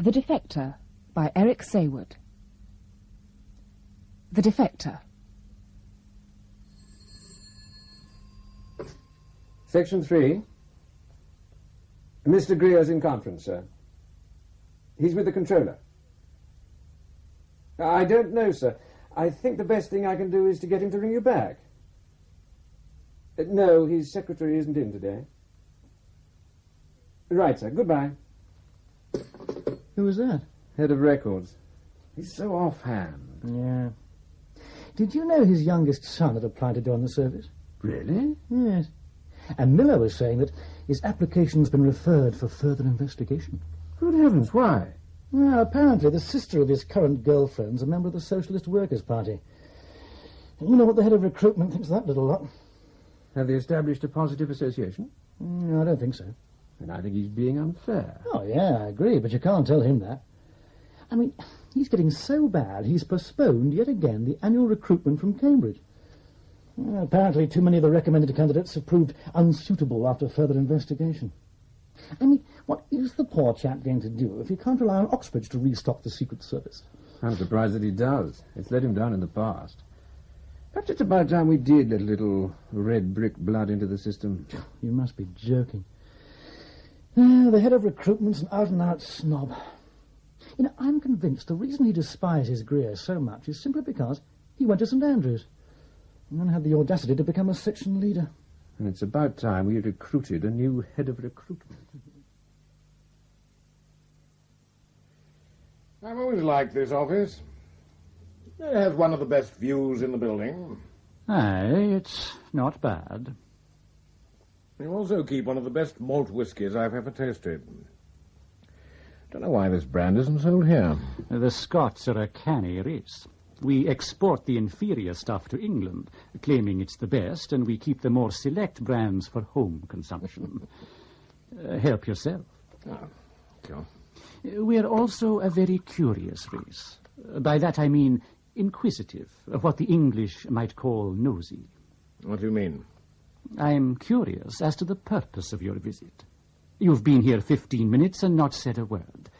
The Defector by Eric Saward. The Defector. Section 3. Mr. Greer's in conference, sir. He's with the controller. I don't know, sir. I think the best thing I can do is to get him to ring you back. No, his secretary isn't in today. Right, sir. Goodbye. Who was that? Head of records. He's so offhand. Yeah. Did you know his youngest son had applied to join the service? Really? Yes. And Miller was saying that his application's been referred for further investigation. Good heavens, why? Well, apparently the sister of his current girlfriend's a member of the Socialist Workers' Party. And you know what the head of recruitment thinks of that little lot? Have they established a positive association? I don't think so. And I think he's being unfair. Oh, yeah, I agree, but you can't tell him that. I mean, he's getting so bad he's postponed yet again the annual recruitment from Cambridge. Well, apparently too many of the recommended candidates have proved unsuitable after further investigation. I mean, what is the poor chap going to do if he can't rely on Oxbridge to restock the Secret Service? I'm surprised that he does. It's let him down in the past. Perhaps it's about time we did let a little red brick blood into the system. You must be joking. The head of recruitment's an out-and-out snob. You know, I'm convinced the reason he despises Greer so much is simply because he went to St. Andrews and then had the audacity to become a section leader. And it's about time we recruited a new head of recruitment. I've always liked this office. It has one of the best views in the building. Aye, it's not bad. You also keep one of the best malt whiskies I've ever tasted. Don't know why this brand isn't sold here. The Scots are a canny race. We export the inferior stuff to England, claiming it's the best, and we keep the more select brands for home consumption. Help yourself. Oh, sure. We're also a very curious race. By that I mean inquisitive, what the English might call nosy. What do you mean? I'm curious as to the purpose of your visit. You've been here 15 minutes and not said a word.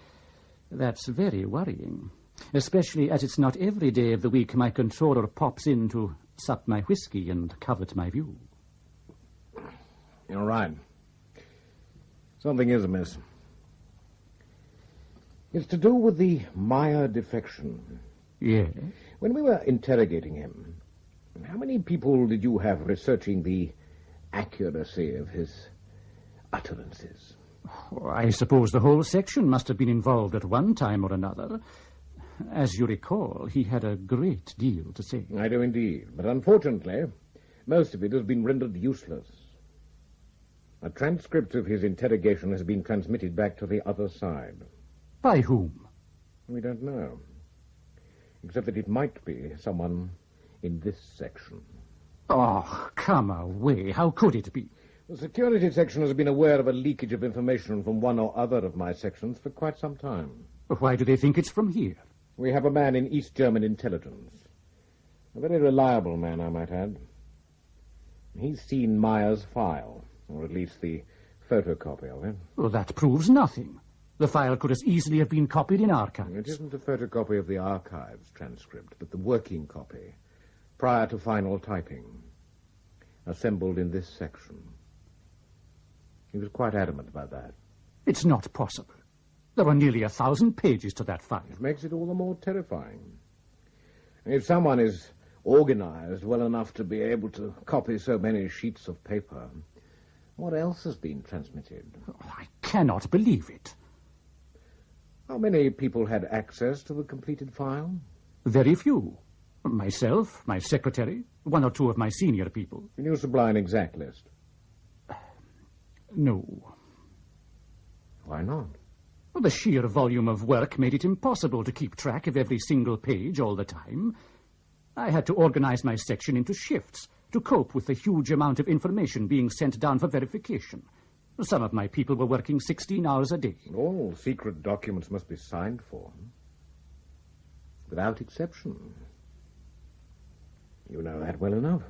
That's very worrying, especially as it's not every day of the week my controller pops in to sup my whiskey and covet my view. You're right. Something is amiss. It's to do with the Meyer defection. Yes? When we were interrogating him, how many people did you have researching the accuracy of his utterances? I suppose the whole section must have been involved at one time or another. As you recall, he had a great deal to say. I do indeed, but unfortunately, most of it has been rendered useless. A transcript of his interrogation has been transmitted back to the other side. By whom? We don't know, except that it might be someone in this section. Oh, come away. How could it be? The security section has been aware of a leakage of information from one or other of my sections for quite some time. Why do they think it's from here? We have a man in East German intelligence. A very reliable man, I might add. He's seen Meyer's file, or at least the photocopy of it. Well, that proves nothing. The file could as easily have been copied in archives. It isn't a photocopy of the archives transcript, but the working copy, prior to final typing, assembled in this section. He was quite adamant about that. It's not possible. There are nearly 1,000 pages to that file. It makes it all the more terrifying. If someone is organized well enough to be able to copy so many sheets of paper, what else has been transmitted? Oh, I cannot believe it. How many people had access to the completed file? Very few. Myself, my secretary, one or two of my senior people. Can you supply an exact list? No. Why not? Well, the sheer volume of work made it impossible to keep track of every single page all the time. I had to organize my section into shifts to cope with the huge amount of information being sent down for verification. Some of my people were working 16 hours a day. All secret documents must be signed for. Without exception. You know that well enough.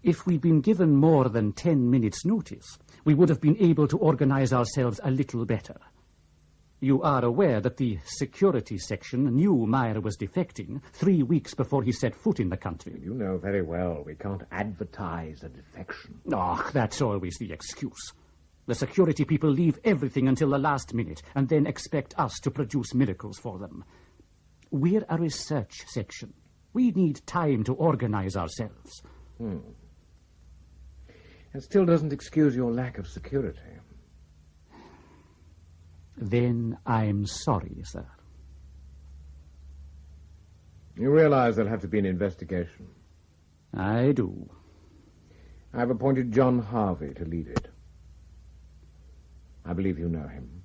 If we'd been given more than 10 minutes' notice, we would have been able to organize ourselves a little better. You are aware that the security section knew Meyer was defecting 3 weeks before he set foot in the country. You know very well we can't advertise a defection. Oh, that's always the excuse. The security people leave everything until the last minute and then expect us to produce miracles for them. We're a research section. We need time to organize ourselves. It still doesn't excuse your lack of security. Then I'm sorry, sir. You realize there'll have to be an investigation. I do. I've appointed John Harvey to lead it. I believe you know him.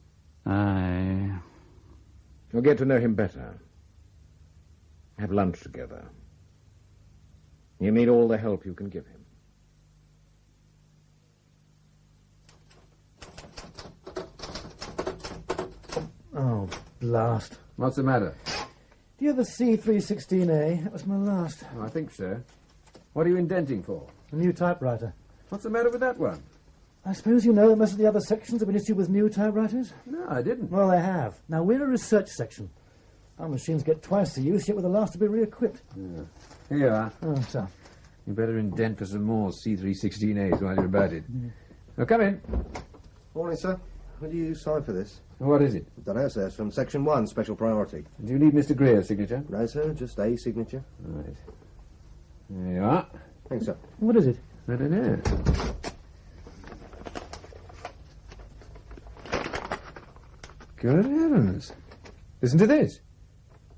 You'll get to know him better. Have lunch together. You need all the help you can give him. Oh, blast. What's the matter? Do you have a C316A? That was my last. Oh, I think so. What are you indenting for? A new typewriter. What's the matter with that one? I suppose you know that most of the other sections have been issued with new typewriters? No, I didn't. Well, they have. Now, we're a research section. Our machines get twice the use, yet we're the last to be re-equipped. Yeah. Here you are. Oh, so. You better indent for some more C316As while you're about it. Now, come in. Morning, sir. Will you sign for this? What is it? Don't know, sir. It's from Section 1, Special Priority. Do you need Mr. Greer's signature? No, sir. Just a signature. Right. There you are. Thanks, sir. What is it? I don't know. Good heavens. Listen to this.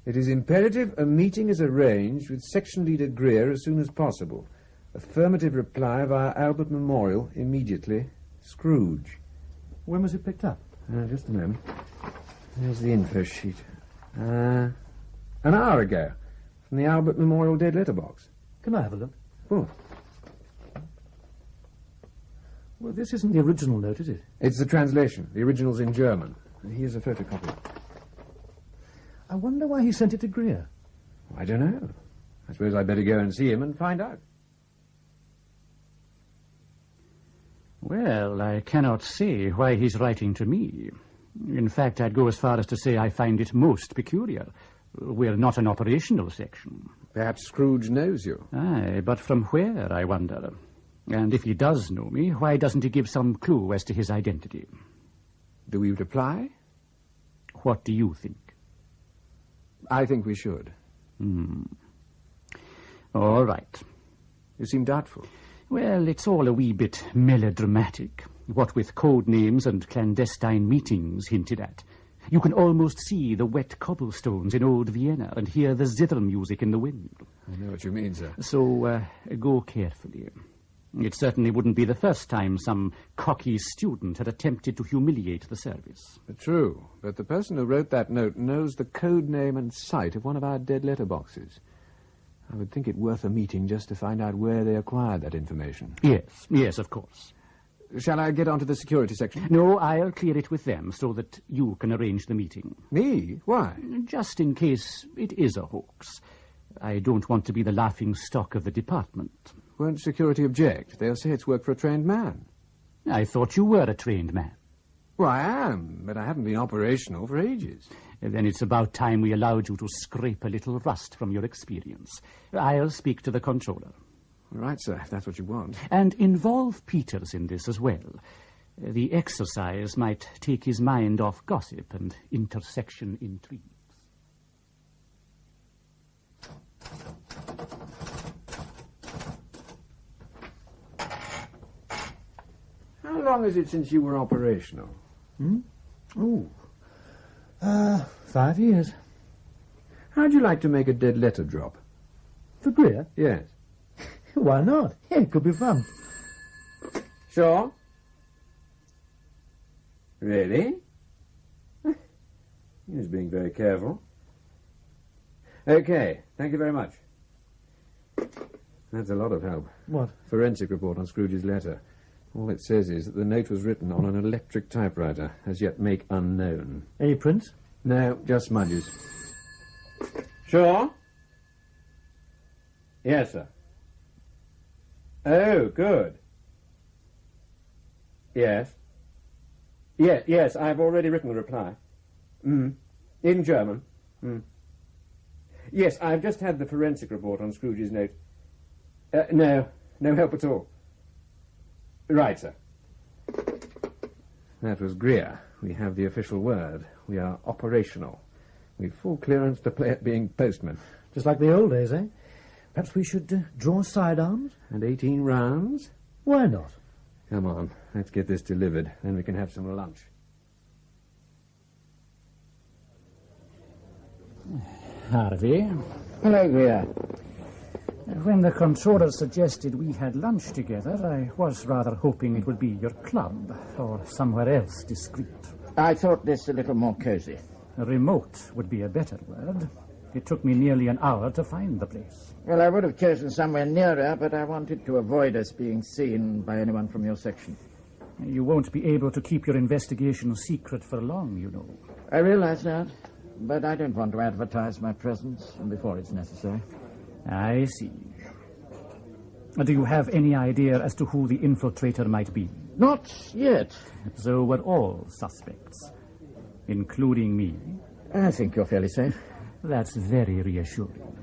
It is imperative a meeting is arranged with Section Leader Greer as soon as possible. Affirmative reply via Albert Memorial immediately. Scrooge. When was it picked up? Just a moment. There's the info sheet. An hour ago. From the Albert Memorial dead letter box. Can I have a look? Oh. Well, this isn't the original note, is it? It's the translation. The original's in German. Here's a photocopy. I wonder why he sent it to Greer. I don't know. I suppose I'd better go and see him and find out. Well, I cannot say why he's writing to me. In fact, I'd go as far as to say I find it most peculiar. We're not an operational section. Perhaps Scrooge knows you. Aye, but from where, I wonder? And if he does know me, why doesn't he give some clue as to his identity? Do we reply? What do you think? I think we should. All right. You seem doubtful. Well, it's all a wee bit melodramatic, what with code names and clandestine meetings hinted at. You can almost see the wet cobblestones in old Vienna and hear the zither music in the wind. I know what you mean, sir. So, go carefully. It certainly wouldn't be the first time some cocky student had attempted to humiliate the service. True, but the person who wrote that note knows the code name and site of one of our dead letter boxes. I would think it worth a meeting just to find out where they acquired that information. Yes, of course. Shall I get on to the security section? No, I'll clear it with them so that you can arrange the meeting. Me? Why? Just in case it is a hoax. I don't want to be the laughing stock of the department. Won't security object? They'll say it's work for a trained man. I thought you were a trained man. Well, I am, but I haven't been operational for ages. Then it's about time we allowed you to scrape a little rust from your experience. I'll speak to the controller. All right, sir, if that's what you want. And involve Peters in this as well. The exercise might take his mind off gossip and intersection intrigues. How long is it since you were operational? 5 years. How'd you like to make a dead letter drop? For Greer? Yes. Why not? Yeah, it could be fun. Sure? Really? He was being very careful. Okay, thank you very much. That's a lot of help. What? Forensic report on Scrooge's letter. All it says is that the note was written on an electric typewriter, as yet make unknown. Any prints? No, just smudges. Sure? Yes, sir. Oh, good. Yes. Yes, I've already written the reply. In German. Yes, I've just had the forensic report on Scrooge's note. No help at all. Right, sir. That was Greer. We have the official word. We are operational. We've full clearance to play at being postmen. Just like the old days, eh? Perhaps we should draw sidearms? And 18 rounds? Why not? Come on, let's get this delivered. Then we can have some lunch. Harvey. Hello, Greer. When the controller suggested we had lunch together, I was rather hoping it would be your club or somewhere else discreet. I thought this a little more cosy. Remote would be a better word. It took me nearly an hour to find the place. Well, I would have chosen somewhere nearer, but I wanted to avoid us being seen by anyone from your section. You won't be able to keep your investigation secret for long, you know. I realize that, but I don't want to advertise my presence before it's necessary. I see. Do you have any idea as to who the infiltrator might be? Not yet. So we're all suspects, including me. I think you're fairly safe. That's very reassuring.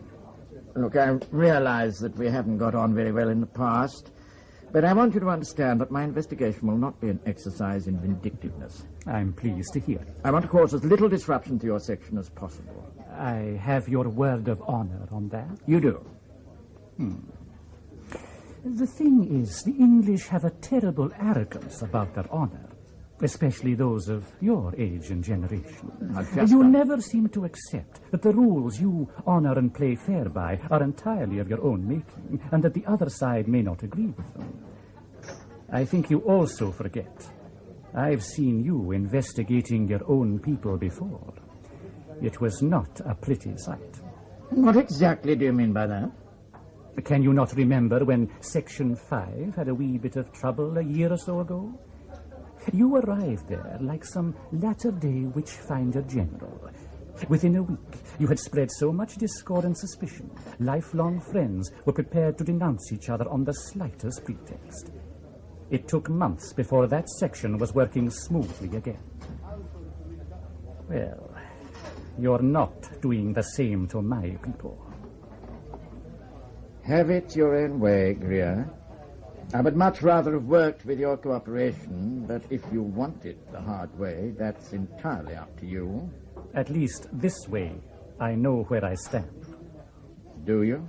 Look, I realize that we haven't got on very well in the past, but I want you to understand that my investigation will not be an exercise in vindictiveness. I'm pleased to hear it. I want to cause as little disruption to your section as possible. I have your word of honor on that. You do? The thing is, the English have a terrible arrogance about their honor, especially those of your age and generation. You never seem to accept that the rules you honor and play fair by are entirely of your own making, and that the other side may not agree with them. I think you also forget. I've seen you investigating your own people before. It was not a pretty sight. What exactly do you mean by that? Can you not remember when Section 5 had a wee bit of trouble a year or so ago? You arrived there like some latter-day witch-finder general. Within a week, you had spread so much discord and suspicion, lifelong friends were prepared to denounce each other on the slightest pretext. It took months before that section was working smoothly again. Well, you're not doing the same to my people. Have it your own way, Greer. I would much rather have worked with your cooperation, but if you want it the hard way, that's entirely up to you. At least this way, I know where I stand. Do you?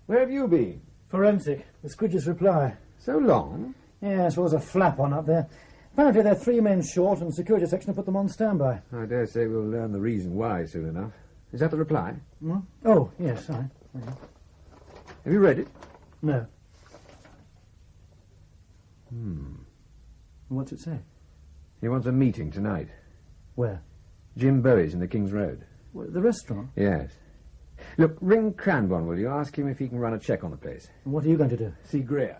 Where have you been? Forensic. The Scrooge's reply. So long? Yes, well, there's a flap on up there. Apparently they're 3 men short and the security section have put them on standby. I dare say we'll learn the reason why soon enough. Is that the reply? Oh, yes, sorry. Have you read it? No. What's it say? He wants a meeting tonight. Where? Jim Bowie's in the King's Road. The restaurant? Yes. Look, ring Cranbourne, will you? Ask him if he can run a check on the place. And what are you going to do? See Greer.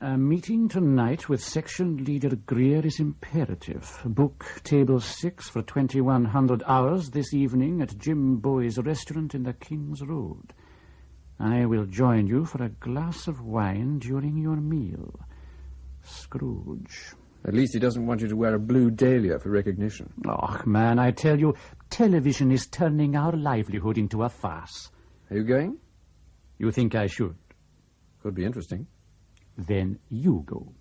A meeting tonight with section leader Greer is imperative. Book table 6 for 2100 hours this evening at Jim Bowie's restaurant in the King's Road. I will join you for a glass of wine during your meal. Scrooge. At least he doesn't want you to wear a blue dahlia for recognition. Oh, man, I tell you, television is turning our livelihood into a farce. Are you going? You think I should? Could be interesting. Then you go.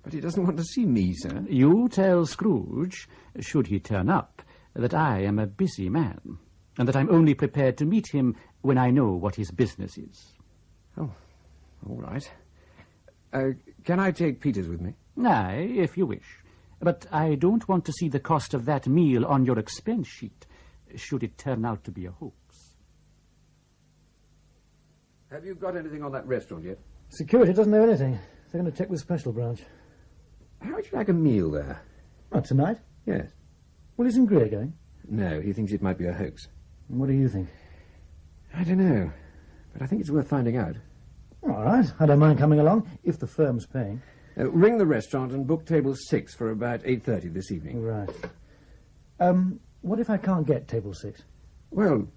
But he doesn't want to see me, sir. You tell Scrooge, should he turn up, that I am a busy man, and that I'm only prepared to meet him when I know what his business is. Oh, all right. Can I take Peters with me? Aye, if you wish. But I don't want to see the cost of that meal on your expense sheet, should it turn out to be a hoax. Have you got anything on that restaurant yet? Security doesn't know anything. They're going to check with Special Branch. How would you like a meal there? Oh, tonight? Yes. Well, isn't Greer going? No, he thinks it might be a hoax. And what do you think? I don't know, but I think it's worth finding out. All right, I don't mind coming along, if the firm's paying. Ring the restaurant and book table 6 for about 8:30 this evening. Right. What if I can't get table 6? Well,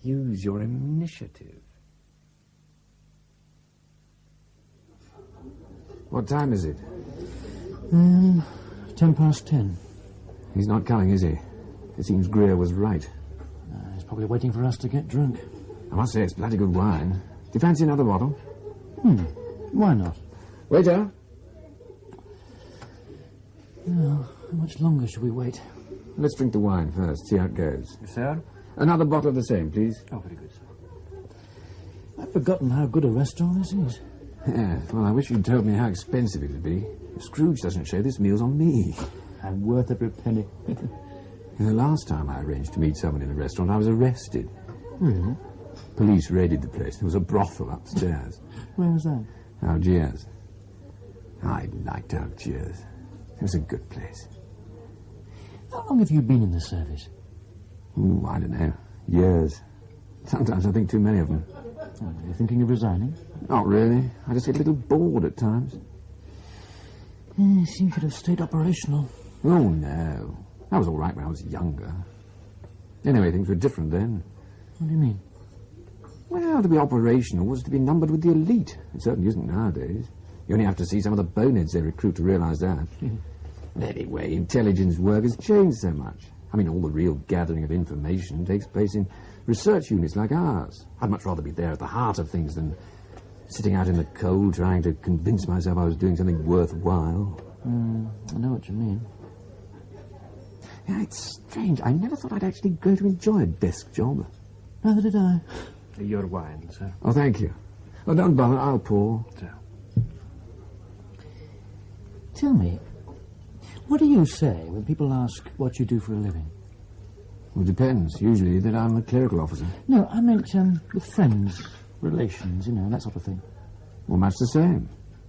use your initiative. What time is it? 10:10. He's not coming, is he? It seems Greer was right. He's probably waiting for us to get drunk. I must say it's bloody good wine. Do you fancy another bottle? Why not? Waiter! Now, how much longer should we wait? Let's drink the wine first, see how it goes. Sir? Another bottle of the same, please. Oh, very good, sir. I've forgotten how good a restaurant this is. Yeah, well, I wish you'd told me how expensive it would be. If Scrooge doesn't show, this meal's on me. And worth every penny. The last time I arranged to meet someone in a restaurant, I was arrested. Really? Police raided the place. There was a brothel upstairs. Where was that? Algiers. I liked Algiers. It was a good place. How long have you been in the service? Ooh, I don't know. Years. Sometimes I think too many of them. Oh, you're thinking of resigning? Not really. I just get a little bored at times. You seem to have stayed operational. Oh, no. I was all right when I was younger. Anyway, things were different then. What do you mean? Well, to be operational was to be numbered with the elite. It certainly isn't nowadays. You only have to see some of the boneheads they recruit to realise that. Anyway, intelligence work has changed so much. I mean, all the real gathering of information takes place in research units like ours. I'd much rather be there at the heart of things than sitting out in the cold trying to convince myself I was doing something worthwhile. I know what you mean. Yeah, it's strange. I never thought I'd actually go to enjoy a desk job. Neither did I. Your wine, sir. Oh, thank you. Oh, don't bother. I'll pour. Sir. Tell me, what do you say when people ask what you do for a living? Well, it depends. Usually that I'm a clerical officer. No, I meant with friends, relations, that sort of thing. Well, much the same.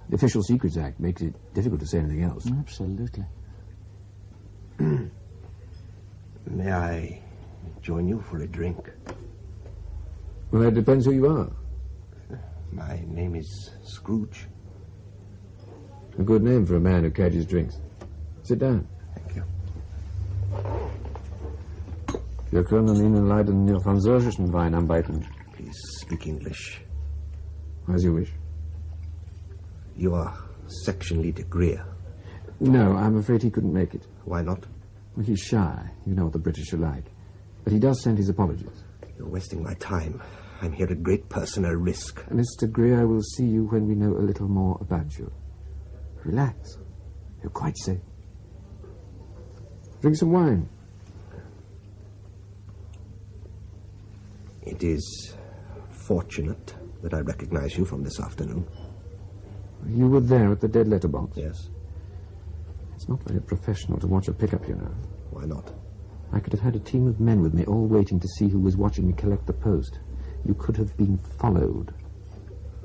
The Official Secrets Act makes it difficult to say anything else. Absolutely. May I join you for a drink? Well, it depends who you are. My name is Scrooge. A good name for a man who catches drinks. Sit down. Thank you. Wir können Ihnen leider nur französischen Wein anbieten. Please speak English. As you wish. You are Section Leader Greer. No, I'm afraid he couldn't make it. Why not? Well, he's shy. You know what the British are like. But he does send his apologies. You're wasting my time. I'm here at great personal risk. Mr. Greer, will see you when we know a little more about you. Relax. You're quite safe. Drink some wine. It is fortunate that I recognize you from this afternoon. You were there at the dead letter box? Yes. It's not very professional to watch a pickup, you know. Why not? I could have had a team of men with me, all waiting to see who was watching me collect the post. You could have been followed.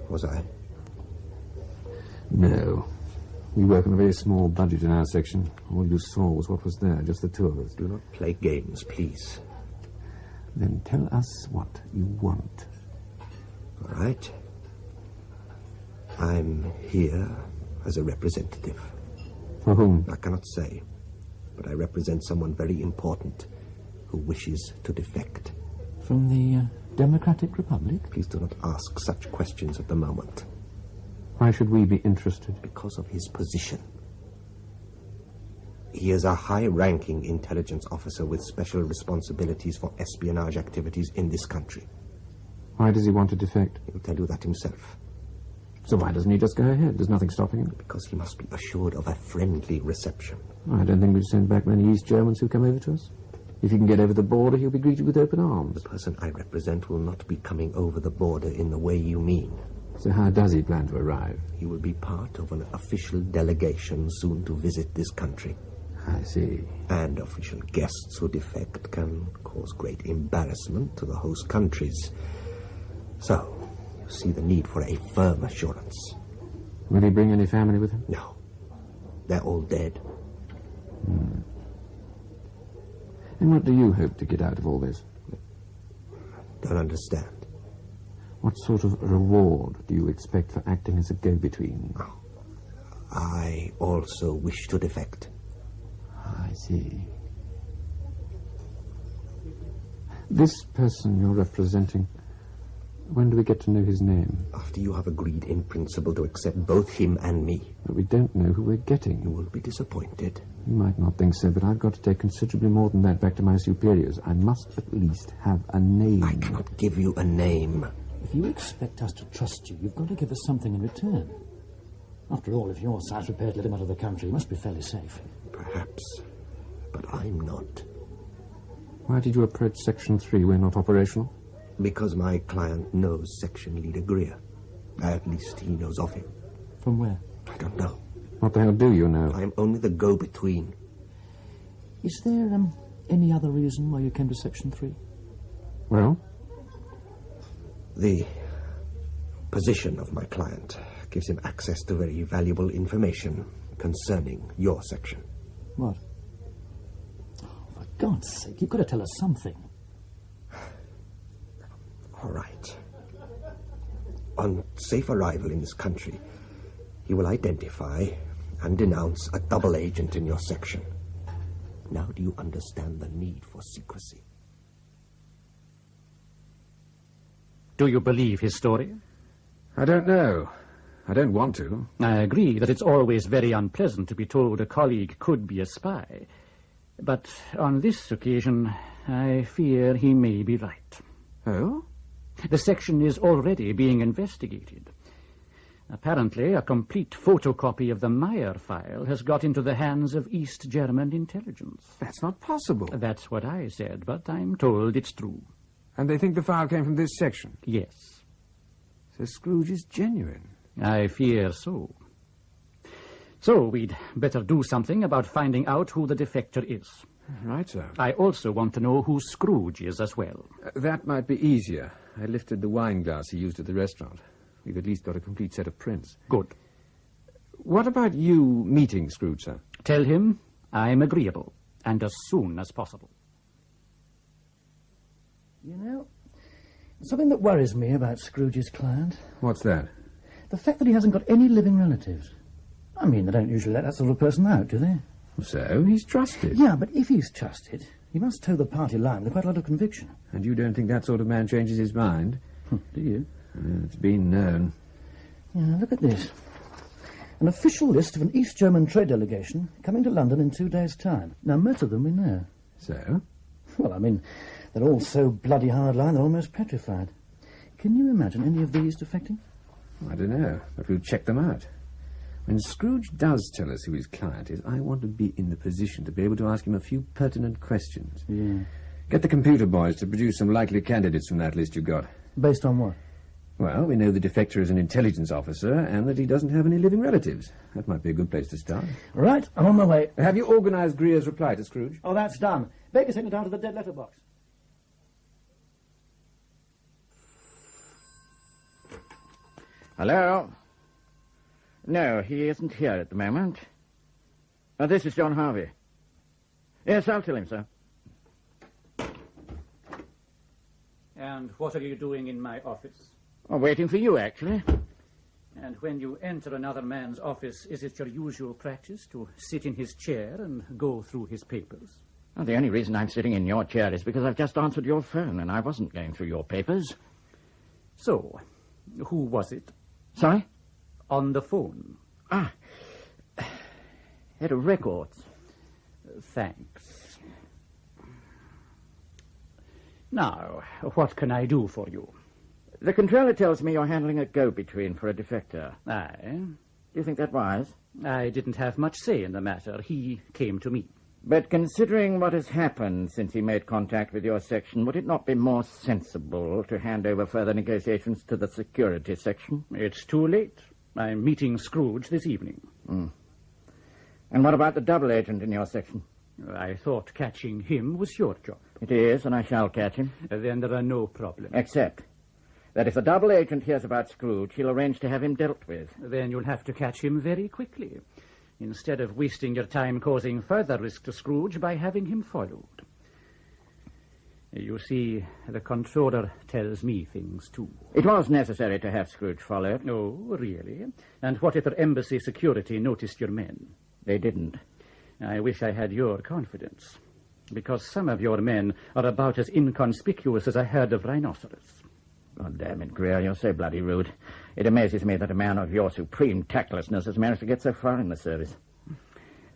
Was I? No. We work on a very small budget in our section. All you saw was what was there, just the two of us. Do not play games, please. Then tell us what you want. All right. I'm here as a representative. For whom? I cannot say, but I represent someone very important who wishes to defect. From the Democratic Republic? Please do not ask such questions at the moment. Why should we be interested? Because of his position. He is a high-ranking intelligence officer with special responsibilities for espionage activities in this country. Why does he want to defect? He'll tell you that himself. So why doesn't he just go ahead? There's nothing stopping him. Because he must be assured of a friendly reception. I don't think we've sent back many East Germans who come over to us. If he can get over the border, he'll be greeted with open arms. The person I represent will not be coming over the border in the way you mean. So how does he plan to arrive? He will be part of an official delegation soon to visit this country. I see. And official guests who defect can cause great embarrassment to the host countries. So, you see the need for a firm assurance. Will he bring any family with him? No. They're all dead. And what do you hope to get out of all this? Don't understand. What sort of reward do you expect for acting as a go-between? Oh. I also wish to defect. I see. This person you're representing, When do we get to know his name? After you have agreed in principle to accept both him and me. But we don't know who we're getting. You will be disappointed. You might not think so, but I've got to take considerably more than that back to my superiors. I must at least have a name. I cannot give you a name. If you expect us to trust you, you've got to give us something in return. After all, if your side's prepared to let him out of the country, he must be fairly safe. Perhaps, but I'm not. Why did you approach Section 3? We're not operational. Because my client knows Section Leader Greer. At least he knows of him. From where? I don't know. What the hell do you know? I'm only the go-between. Is there, any other reason why you came to Section 3? Well? The position of my client gives him access to very valuable information concerning your section. What? Oh, for God's sake, you've got to tell us something. All right. On safe arrival in this country, he will identify and denounce a double agent in your section. Now do you understand the need for secrecy? Do you believe his story? I don't know. I don't want to. I agree that it's always very unpleasant to be told a colleague could be a spy. But on this occasion, I fear he may be right. Oh? The section is already being investigated. Apparently, a complete photocopy of the Meyer file has got into the hands of East German intelligence. That's not possible. That's what I said, but I'm told it's true. And they think the file came from this section? Yes. So Scrooge is genuine. I fear so. So we'd better do something about finding out who the defector is. Right, sir. I also want to know who Scrooge is as well. That might be easier. I lifted the wine glass he used at the restaurant. We've at least got a complete set of prints. Good. What about you meeting Scrooge, sir? Tell him I'm agreeable, and as soon as possible. You know, something that worries me about Scrooge's client. What's that? The fact that he hasn't got any living relatives. I mean, they don't usually let that sort of person out, do they? So, he's trusted. Yeah, but if he's trusted, he must toe the party line with quite a lot of conviction. And you don't think that sort of man changes his mind? Do you? It's been known. Yeah, look at this. An official list of an East German trade delegation coming to London in 2 days' time. Now, most of them we know. So? Well, I mean, they're all so bloody hardline, they're almost petrified. Can you imagine any of these defecting? I don't know, but we'll check them out. When Scrooge does tell us who his client is, I want to be in the position to be able to ask him a few pertinent questions. Yeah. Get the computer boys to produce some likely candidates from that list you've got. Based on what? Well, we know the defector is an intelligence officer and that he doesn't have any living relatives. That might be a good place to start. Right, I'm on my way. Have you organised Greer's reply to Scrooge? Oh, that's done. Baker sent it down to the dead letter box. Hello? No, he isn't here at the moment. This is John Harvey. Yes, I'll tell him, sir. And what are you doing in my office? Oh, waiting for you, actually. And when you enter another man's office, is it your usual practice to sit in his chair and go through his papers? Well, the only reason I'm sitting in your chair is because I've just answered your phone and I wasn't going through your papers. So, who was it? Sorry? On the phone. Head of records. Thanks. Now, what can I do for you? The controller tells me you're handling a go-between for a defector. Aye. Do you think that wise? I didn't have much say in the matter. He came to me. But considering what has happened since he made contact with your section, would it not be more sensible to hand over further negotiations to the security section? It's too late. I'm meeting Scrooge this evening. And what about the double agent in your section? I thought catching him was your job. It is, and I shall catch him. Then there are no problems. Except that if the double agent hears about Scrooge, he'll arrange to have him dealt with. Then you'll have to catch him very quickly, instead of wasting your time causing further risk to Scrooge by having him followed. You see, the controller tells me things, too. It was necessary to have Scrooge followed. Oh, really? And what if the embassy security noticed your men? They didn't. I wish I had your confidence, because some of your men are about as inconspicuous as a herd of rhinoceros. Oh, damn it, Greer, you're so bloody rude. It amazes me that a man of your supreme tactlessness has managed to get so far in the service.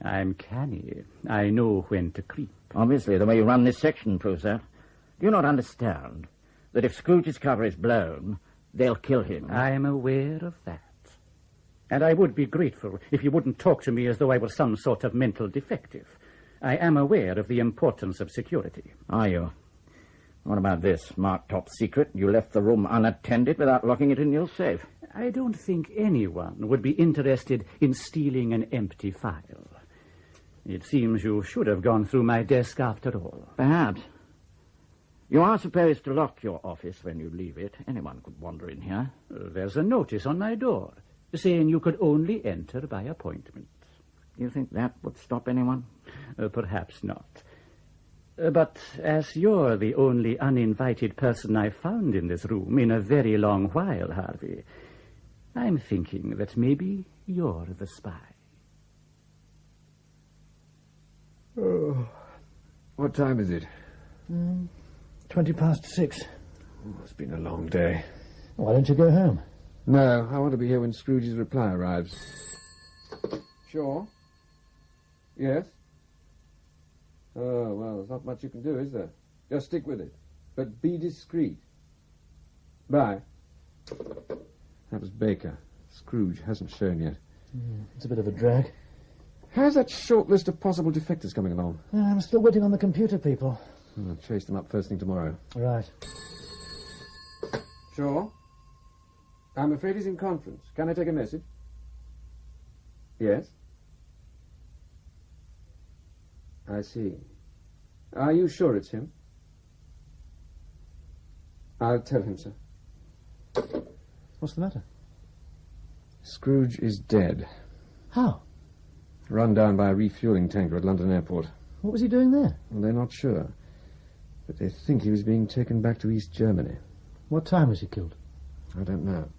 I'm canny. I know when to creep. Obviously, the way you run this section proves that. Do you not understand that if Scrooge's cover is blown, they'll kill him? I am aware of that. And I would be grateful if you wouldn't talk to me as though I were some sort of mental defective. I am aware of the importance of security. Are you? What about this? Marked top secret. You left the room unattended without locking it in your safe. I don't think anyone would be interested in stealing an empty file. It seems you should have gone through my desk after all. Perhaps. You are supposed to lock your office when you leave it. Anyone could wander in here. There's a notice on my door saying you could only enter by appointment. You think that would stop anyone? Perhaps not. But as you're the only uninvited person I've found in this room in a very long while, Harvey, I'm thinking that maybe you're the spy. Oh, what time is it? 6:20. Oh, it's been a long day. Why don't you go home? No, I want to be here when Scrooge's reply arrives. Sure? Yes? Oh, well, there's not much you can do, is there? Just stick with it. But be discreet. Bye. That was Baker. Scrooge hasn't shown yet. It's a bit of a drag. How's that short list of possible defectors coming along? I'm still waiting on the computer people. I'll chase them up first thing tomorrow. Right. Sure? I'm afraid he's in conference. Can I take a message? Yes? I see. Are you sure it's him? I'll tell him, sir. What's the matter? Scrooge is dead. How? Run down by a refueling tanker at London Airport. What was he doing there? Well, they're not sure. But they think he was being taken back to East Germany. What time was he killed? I don't know.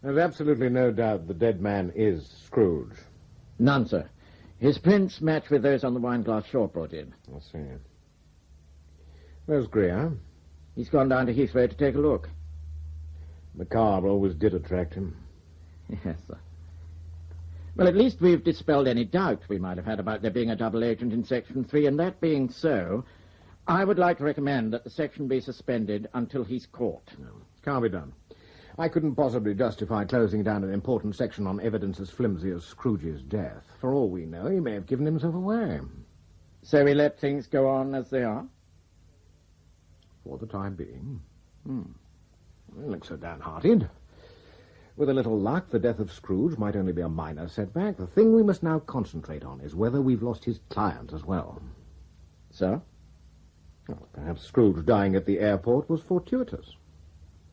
There's absolutely no doubt the dead man is Scrooge. None, sir. His prints match with those on the wine-glass Shaw brought in. I see. Where's Greer? He's gone down to Heathrow to take a look. The car always did attract him. Yes, sir. Well, at least we've dispelled any doubt we might have had about there being a double agent in Section 3, and that being so, I would like to recommend that the section be suspended until he's caught. No, can't be done. I couldn't possibly justify closing down an important section on evidence as flimsy as Scrooge's death. For all we know, he may have given himself away. So we let things go on as they are? For the time being. Don't look so downhearted. With a little luck, the death of Scrooge might only be a minor setback. The thing we must now concentrate on is whether we've lost his client as well. So? Well, perhaps Scrooge dying at the airport was fortuitous.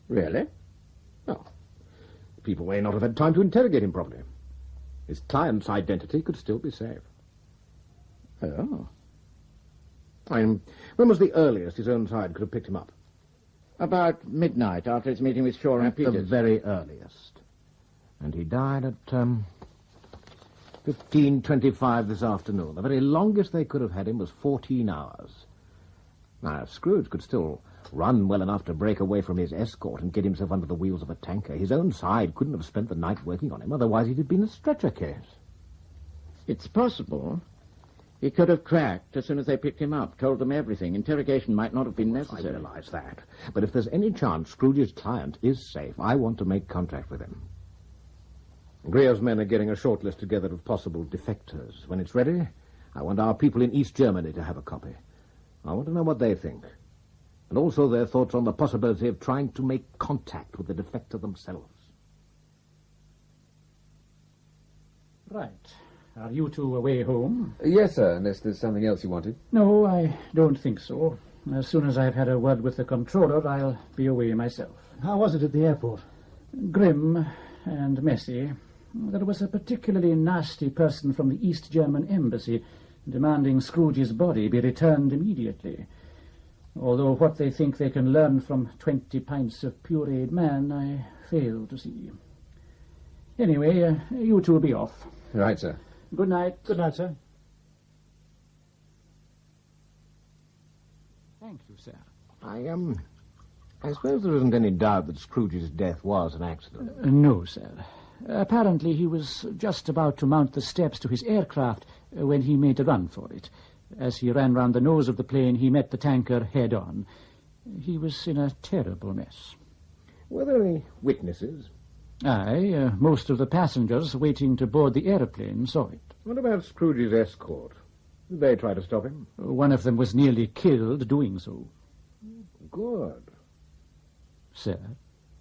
Really? Well, people may not have had time to interrogate him properly. His client's identity could still be safe. Oh. I mean, when was the earliest his own side could have picked him up? About midnight, after his meeting with Shaw and Peters. The very earliest. And he died at 15:25 this afternoon. The very longest they could have had him was 14 hours. Now, if Scrooge could still run well enough to break away from his escort and get himself under the wheels of a tanker, his own side couldn't have spent the night working on him, otherwise he'd have been a stretcher case. It's possible. He could have cracked as soon as they picked him up, told them everything. Interrogation might not have been necessary. I realize that. But if there's any chance Scrooge's client is safe, I want to make contact with him. Greer's men are getting a short list together of possible defectors. When it's ready, I want our people in East Germany to have a copy. I want to know what they think. And also their thoughts on the possibility of trying to make contact with the defector themselves. Right. Are you two away home? Yes, sir, unless there's something else you wanted. No, I don't think so. As soon as I've had a word with the controller, I'll be away myself. How was it at the airport? Grim and messy. There was a particularly nasty person from the East German embassy demanding Scrooge's body be returned immediately. Although what they think they can learn from 20 pints of pureed man, I fail to see. Anyway, you two will be off. Right, sir. Good night. Good night, sir. Thank you, sir. I suppose there isn't any doubt that Scrooge's death was an accident. No, sir. Apparently he was just about to mount the steps to his aircraft when he made a run for it. As he ran round the nose of the plane, he met the tanker head-on. He was in a terrible mess. Were there any witnesses? Aye, most of the passengers waiting to board the aeroplane saw it. What about Scrooge's escort? Did they try to stop him? One of them was nearly killed doing so. Good. Sir,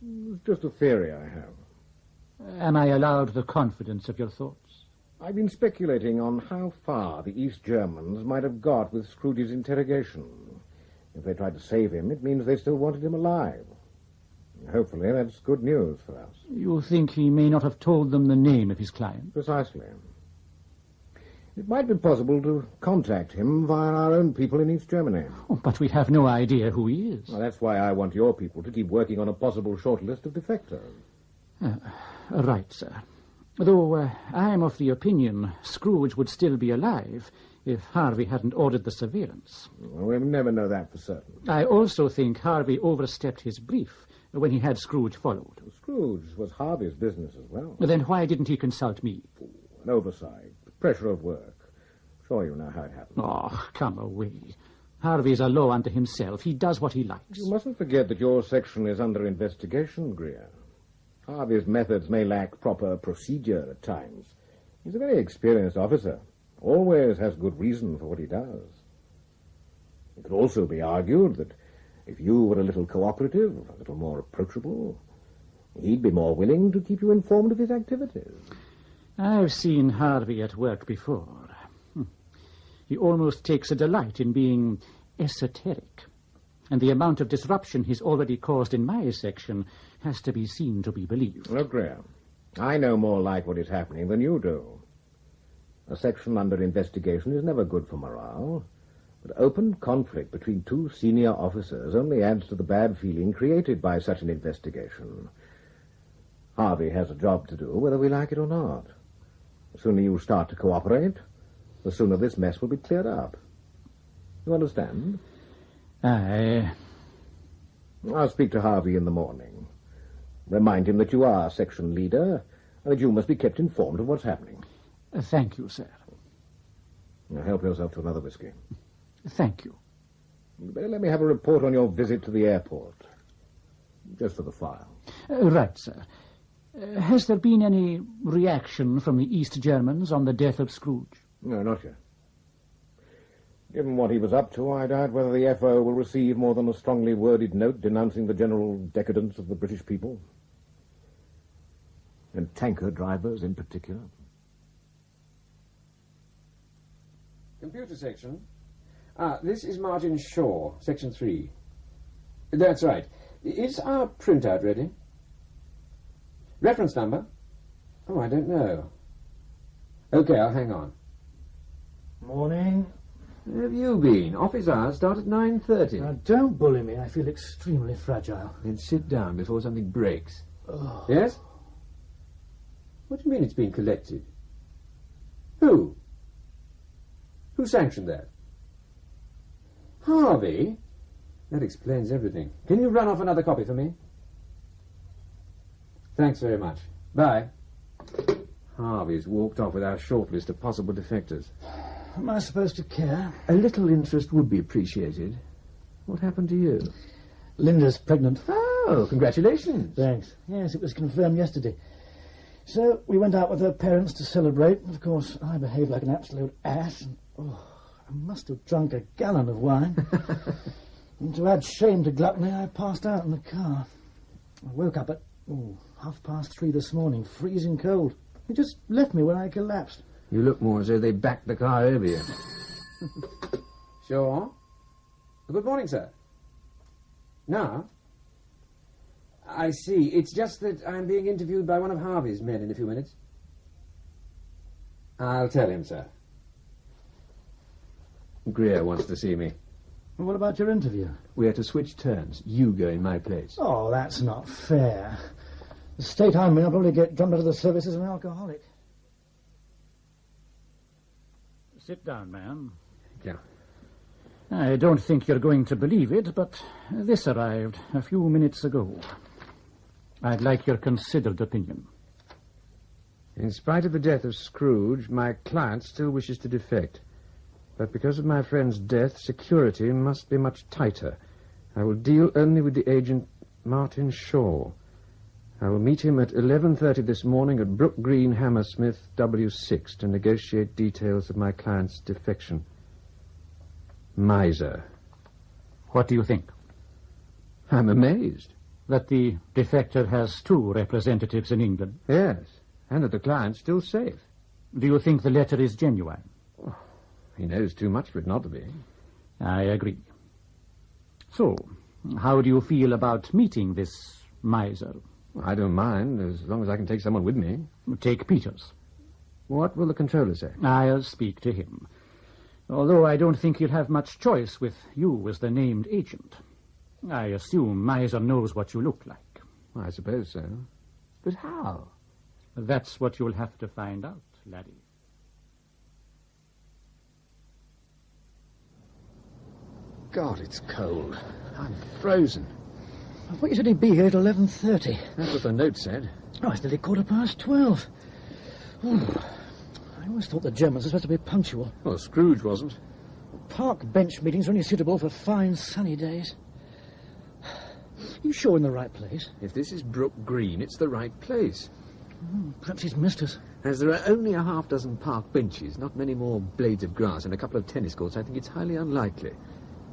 It's just a theory I have. am I allowed the confidence of your thoughts? I've been speculating on how far the East Germans might have got with Scrooge's interrogation. If they tried to save him, it means they still wanted him alive. Hopefully that's good news for us. You think he may not have told them the name of his client? Precisely. It might be possible to contact him via our own people in East Germany. Oh, but we have no idea who he is. Well, that's why I want your people to keep working on a possible shortlist of defectors. Right, sir. Though I am of the opinion Scrooge would still be alive if Harvey hadn't ordered the surveillance. Well, we'll never know that for certain. I also think Harvey overstepped his brief when he had Scrooge followed. Scrooge was Harvey's business as well. Then why didn't he consult me? An oversight, pressure of work. Sure you know how it happened. Oh, come away. Harvey's a law unto himself. He does what he likes. You mustn't forget that your section is under investigation, Greer. Harvey's methods may lack proper procedure at times. He's a very experienced officer. Always has good reason for what he does. It could also be argued that if you were a little cooperative, a little more approachable, he'd be more willing to keep you informed of his activities. I've seen Harvey at work before. He almost takes a delight in being esoteric. And the amount of disruption he's already caused in my section has to be seen to be believed. Look, Greer, I know more like what is happening than you do. A section under investigation is never good for morale. But open conflict between two senior officers only adds to the bad feeling created by such an investigation. Harvey has a job to do, whether we like it or not. The sooner you start to cooperate, the sooner this mess will be cleared up. You understand? Aye. I'll speak to Harvey in the morning. Remind him that you are section leader and that you must be kept informed of what's happening. Thank you, sir. Now help yourself to another whiskey. Thank you. You better let me have a report on your visit to the airport. Just for the file. Right, sir. Has there been any reaction from the East Germans on the death of Scrooge? No, not yet. Given what he was up to, I doubt whether the FO will receive more than a strongly worded note denouncing the general decadence of the British people. And tanker drivers in particular. Computer section. This is Martin Shaw, section 3. That's right. Is our printout ready? Reference number? Oh, I don't know. Okay, I'll hang on. Morning. Where have you been? Office hours start at 9:30. Now, don't bully me. I feel extremely fragile. Then sit down before something breaks. Oh. Yes? What do you mean it's been collected? Who? Who sanctioned that? Harvey? That explains everything. Can you run off another copy for me? Thanks very much. Bye. Harvey's walked off with our short list of possible defectors. Am I supposed to care? A little interest would be appreciated. What happened to you? Linda's pregnant. Oh, congratulations. Thanks. Yes, it was confirmed yesterday. So we went out with her parents to celebrate. Of course, I behaved like an absolute ass. And, I must have drunk a gallon of wine. And to add shame to gluttony, I passed out in the car. I woke up at 3:30 this morning, freezing cold. He just left me when I collapsed. You look more as though they backed the car over you. Sure. Good morning, sir. No? I see. It's just that I'm being interviewed by one of Harvey's men in a few minutes. I'll tell him, sir. Greer wants to see me. Well, what about your interview? We are to switch turns. You go in my place. Oh, that's not fair. The state I'm in, I'll probably get jumped out of the service as an alcoholic. Sit down, ma'am. Yeah. I don't think you're going to believe it, but this arrived a few minutes ago. I'd like your considered opinion. In spite of the death of Scrooge, my client still wishes to defect. But because of my friend's death, security must be much tighter. I will deal only with the agent Martin Shaw. I will meet him at 11:30 this morning at Brook Green, Hammersmith, W6, to negotiate details of my client's defection. Miser. What do you think? I'm amazed. That the defector has 2 representatives in England? Yes, and that the client's still safe. Do you think the letter is genuine? Oh, he knows too much for it not to be. I agree. So, how do you feel about meeting this miser? I don't mind, as long as I can take someone with me. Take Peters. What will the controller say? I'll speak to him. Although I don't think he'll have much choice with you as the named agent. I assume Miser knows what you look like. I suppose so. But how? That's what you'll have to find out, laddie. God, it's cold. I'm frozen. I thought you said he'd be here at 11:30. That's what the note said. Oh, it's nearly 12:15. Oh, I always thought the Germans were supposed to be punctual. Well, Scrooge wasn't. Park bench meetings are only suitable for fine sunny days. You sure we're in the right place? If this is Brook Green, it's the right place. Perhaps he's missed us. As there are only a half-dozen park benches, not many more blades of grass, and a couple of tennis courts, I think it's highly unlikely.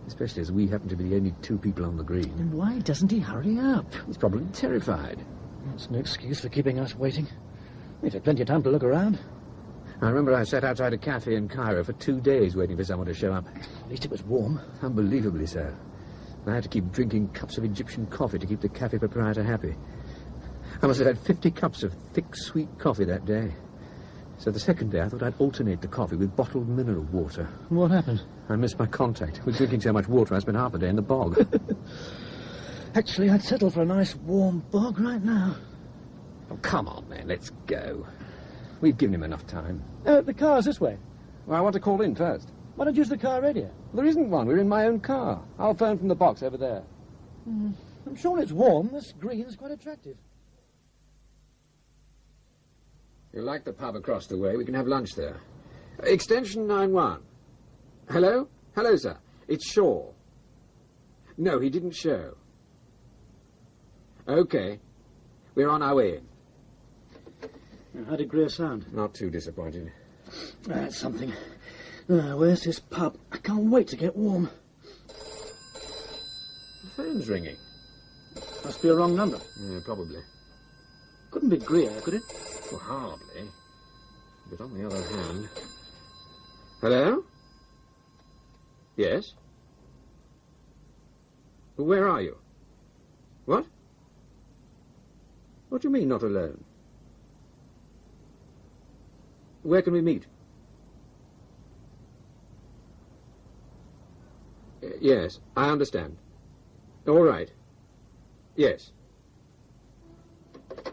Especially as we happen to be the only 2 people on the green. Then why doesn't he hurry up? He's probably terrified. That's no excuse for keeping us waiting. We've had plenty of time to look around. I remember I sat outside a cafe in Cairo for 2 days waiting for someone to show up. At least it was warm. Unbelievably so. I had to keep drinking cups of Egyptian coffee to keep the cafe proprietor happy. I must have had 50 cups of thick, sweet coffee that day. So the second day I thought I'd alternate the coffee with bottled mineral water. What happened? I missed my contact. With drinking so much water, I spent half the day in the bog. Actually, I'd settle for a nice warm bog right now. Oh, come on, man, let's go. We've given him enough time. The car's this way. Well, I want to call in first. Why don't you use the car radio? There isn't one. We're in my own car. I'll phone from the box over there. I'm sure it's warm. This green's quite attractive. You like the pub across the way? We can have lunch there. Extension 91. Hello? Hello, sir. It's Shaw. No, he didn't show. Okay. We're on our way in. How did Greer sound? Not too disappointed. That's something. Where's this pub? I can't wait to get warm. The phone's ringing. Must be a wrong number. Yeah, probably. Couldn't be Greer, could it? Well, hardly. But on the other hand... Hello? Yes? Well, where are you? What? What do you mean, not alone? Where can we meet? Yes, I understand. All right. Yes.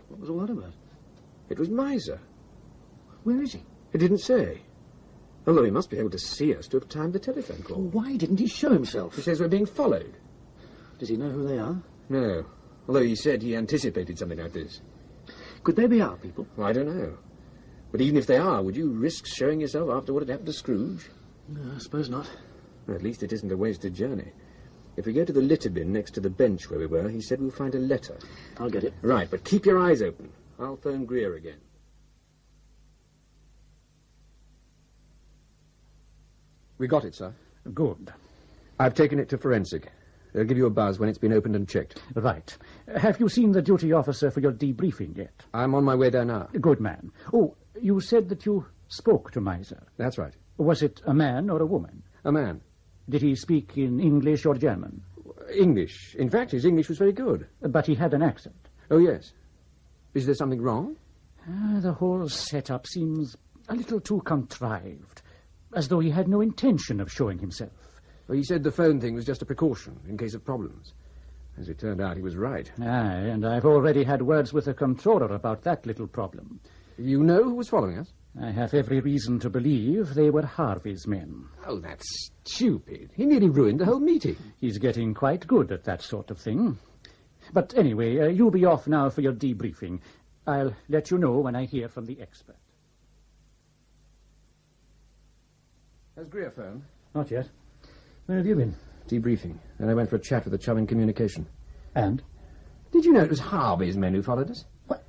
What was all that about? It was Miser. Where is he? It didn't say. Although he must be able to see us to have timed the telephone call. Well, why didn't he show himself? He says we're being followed. Does he know who they are? No. Although he said he anticipated something like this. Could they be our people? Well, I don't know. But even if they are, would you risk showing yourself after what had happened to Scrooge? No, I suppose not. Well, at least it isn't a wasted journey. If we go to the litter bin next to the bench where we were, he said we'll find a letter. I'll get it. Right, but keep your eyes open. I'll phone Greer again. We got it, sir. Good. I've taken it to forensic. They'll give you a buzz when it's been opened and checked. Right. Have you seen the duty officer for your debriefing yet? I'm on my way there now. Good man. Oh, you said that you spoke to Miser. That's right. Was it a man or a woman? A man. Did he speak in English or German? English. In fact, his English was very good. But he had an accent. Oh, yes. Is there something wrong? The whole setup seems a little too contrived, as though he had no intention of showing himself. Well, he said the phone thing was just a precaution in case of problems. As it turned out, he was right. Aye, and I've already had words with the controller about that little problem. You know who was following us? I have every reason to believe they were Harvey's men. Oh, that's stupid. He nearly ruined the whole meeting. He's getting quite good at that sort of thing. But anyway, you'll be off now for your debriefing. I'll let you know when I hear from the expert. Has Greer phoned? Not yet. Where have you been? Debriefing. Then I went for a chat with the chum in communication. And? Did you know it was Harvey's men who followed us? What?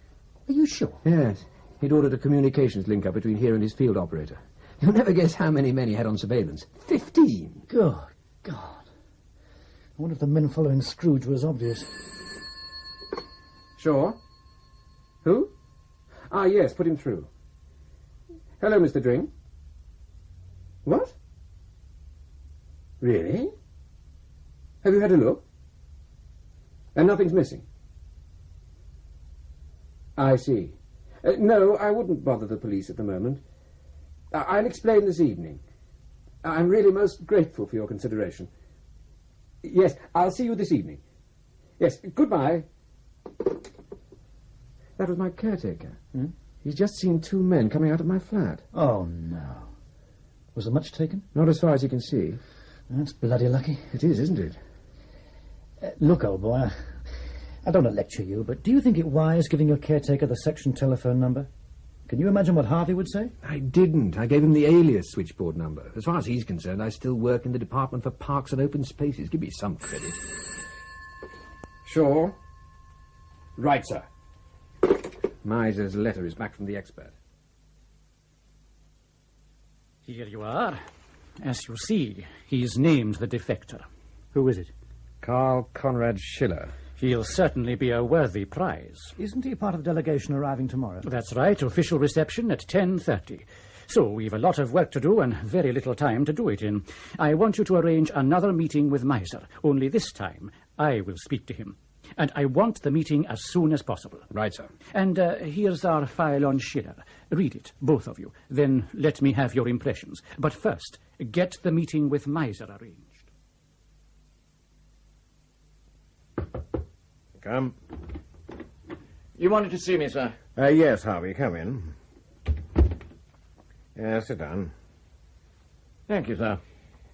Are you sure? Yes. He'd ordered a communications link-up between here and his field operator. You'll never guess how many men he had on surveillance. 15! Good God. I wonder if the men following Scrooge were as obvious. Sure. Who? Ah, yes, put him through. Hello, Mr. Dring. What? Really? Have you had a look? And nothing's missing? I see. No, I wouldn't bother the police at the moment. I'll explain this evening. I'm really most grateful for your consideration. Yes, I'll see you this evening. Yes, goodbye. That was my caretaker. Hmm? He's just seen 2 men coming out of my flat. Oh, no. Was there much taken? Not as far as you can see. That's bloody lucky. It is, isn't it? Look, old boy, I don't want to lecture you, but do you think it wise giving your caretaker the section telephone number? Can you imagine what Harvey would say? I didn't. I gave him the alias switchboard number. As far as he's concerned, I still work in the Department for Parks and Open Spaces. Give me some credit. Sure. Right, sir. Miser's letter is back from the expert. Here you are. As you see, he's named the defector. Who is it? Carl Conrad Schiller. He'll certainly be a worthy prize. Isn't he part of the delegation arriving tomorrow? That's right, official reception at 10:30. So we've a lot of work to do and very little time to do it in. I want you to arrange another meeting with Miser, only this time I will speak to him. And I want the meeting as soon as possible. Right, sir. And here's our file on Schiller. Read it, both of you. Then let me have your impressions. But first, get the meeting with Miser arranged. Come. You wanted to see me, sir? Yes, Harvey, come in. Sit down. Thank you, sir.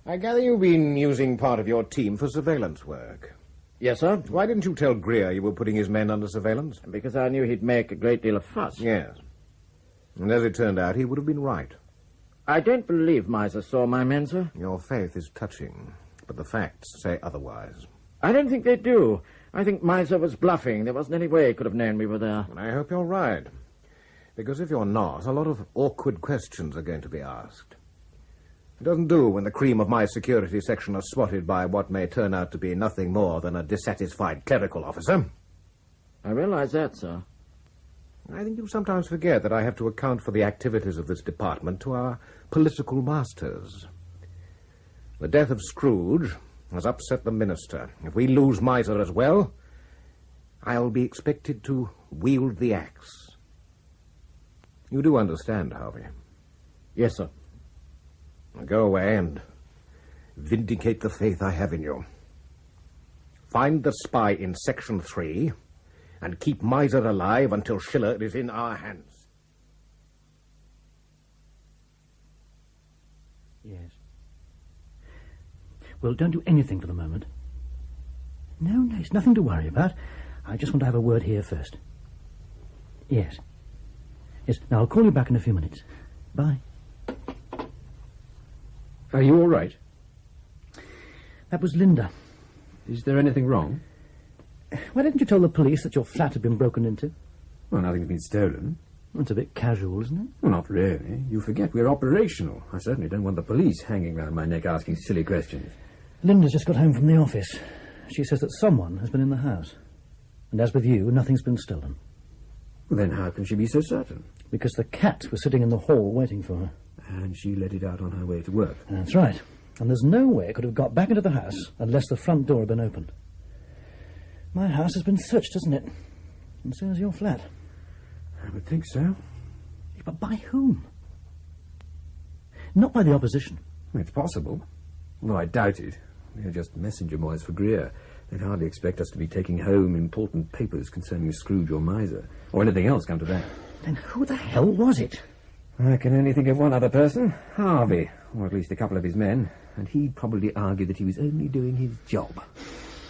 I gather you've been using part of your team for surveillance work. Yes, sir. Why didn't you tell Greer you were putting his men under surveillance? Because I knew he'd make a great deal of fuss. Yes. And as it turned out, he would have been right. I don't believe Miser saw my men, sir. Your faith is touching, but the facts say otherwise. I don't think they do. I think Miser was bluffing. There wasn't any way he could have known we were there. And I hope you're right. Because if you're not, a lot of awkward questions are going to be asked. It doesn't do when the cream of my security section are swatted by what may turn out to be nothing more than a dissatisfied clerical officer. I realize that, sir. I think you sometimes forget that I have to account for the activities of this department to our political masters. The death of Scrooge has upset the minister. If we lose Miser as well, I'll be expected to wield the axe. You do understand, Harvey? Yes, sir. Now go away and vindicate the faith I have in you. Find the spy in Section 3 and keep Miser alive until Schiller is in our hands. Yes. Well, don't do anything for the moment. No, it's nothing to worry about. I just want to have a word here first. Yes. Yes, now I'll call you back in a few minutes. Bye. Are you all right? That was Linda. Is there anything wrong? Why didn't you tell the police that your flat had been broken into? Well, nothing's been stolen. That's a bit casual, isn't it? Well, not really. You forget we're operational. I certainly don't want the police hanging round my neck asking silly questions. Linda's just got home from the office. She says that someone has been in the house. And as with you, nothing's been stolen. Well, then how can she be so certain? Because the cat was sitting in the hall waiting for her. And she let it out on her way to work. That's right. And there's no way it could have got back into the house unless the front door had been opened. My house has been searched, hasn't it? And so has your flat. I would think so. But by whom? Not by the opposition. It's possible. Although I doubt it. They're just messenger boys for Greer. They'd hardly expect us to be taking home important papers concerning Scrooge or Miser. Or anything else, come to that. Then who the hell was it? I can only think of one other person, Harvey, or at least a couple of his men, and he'd probably argue that he was only doing his job.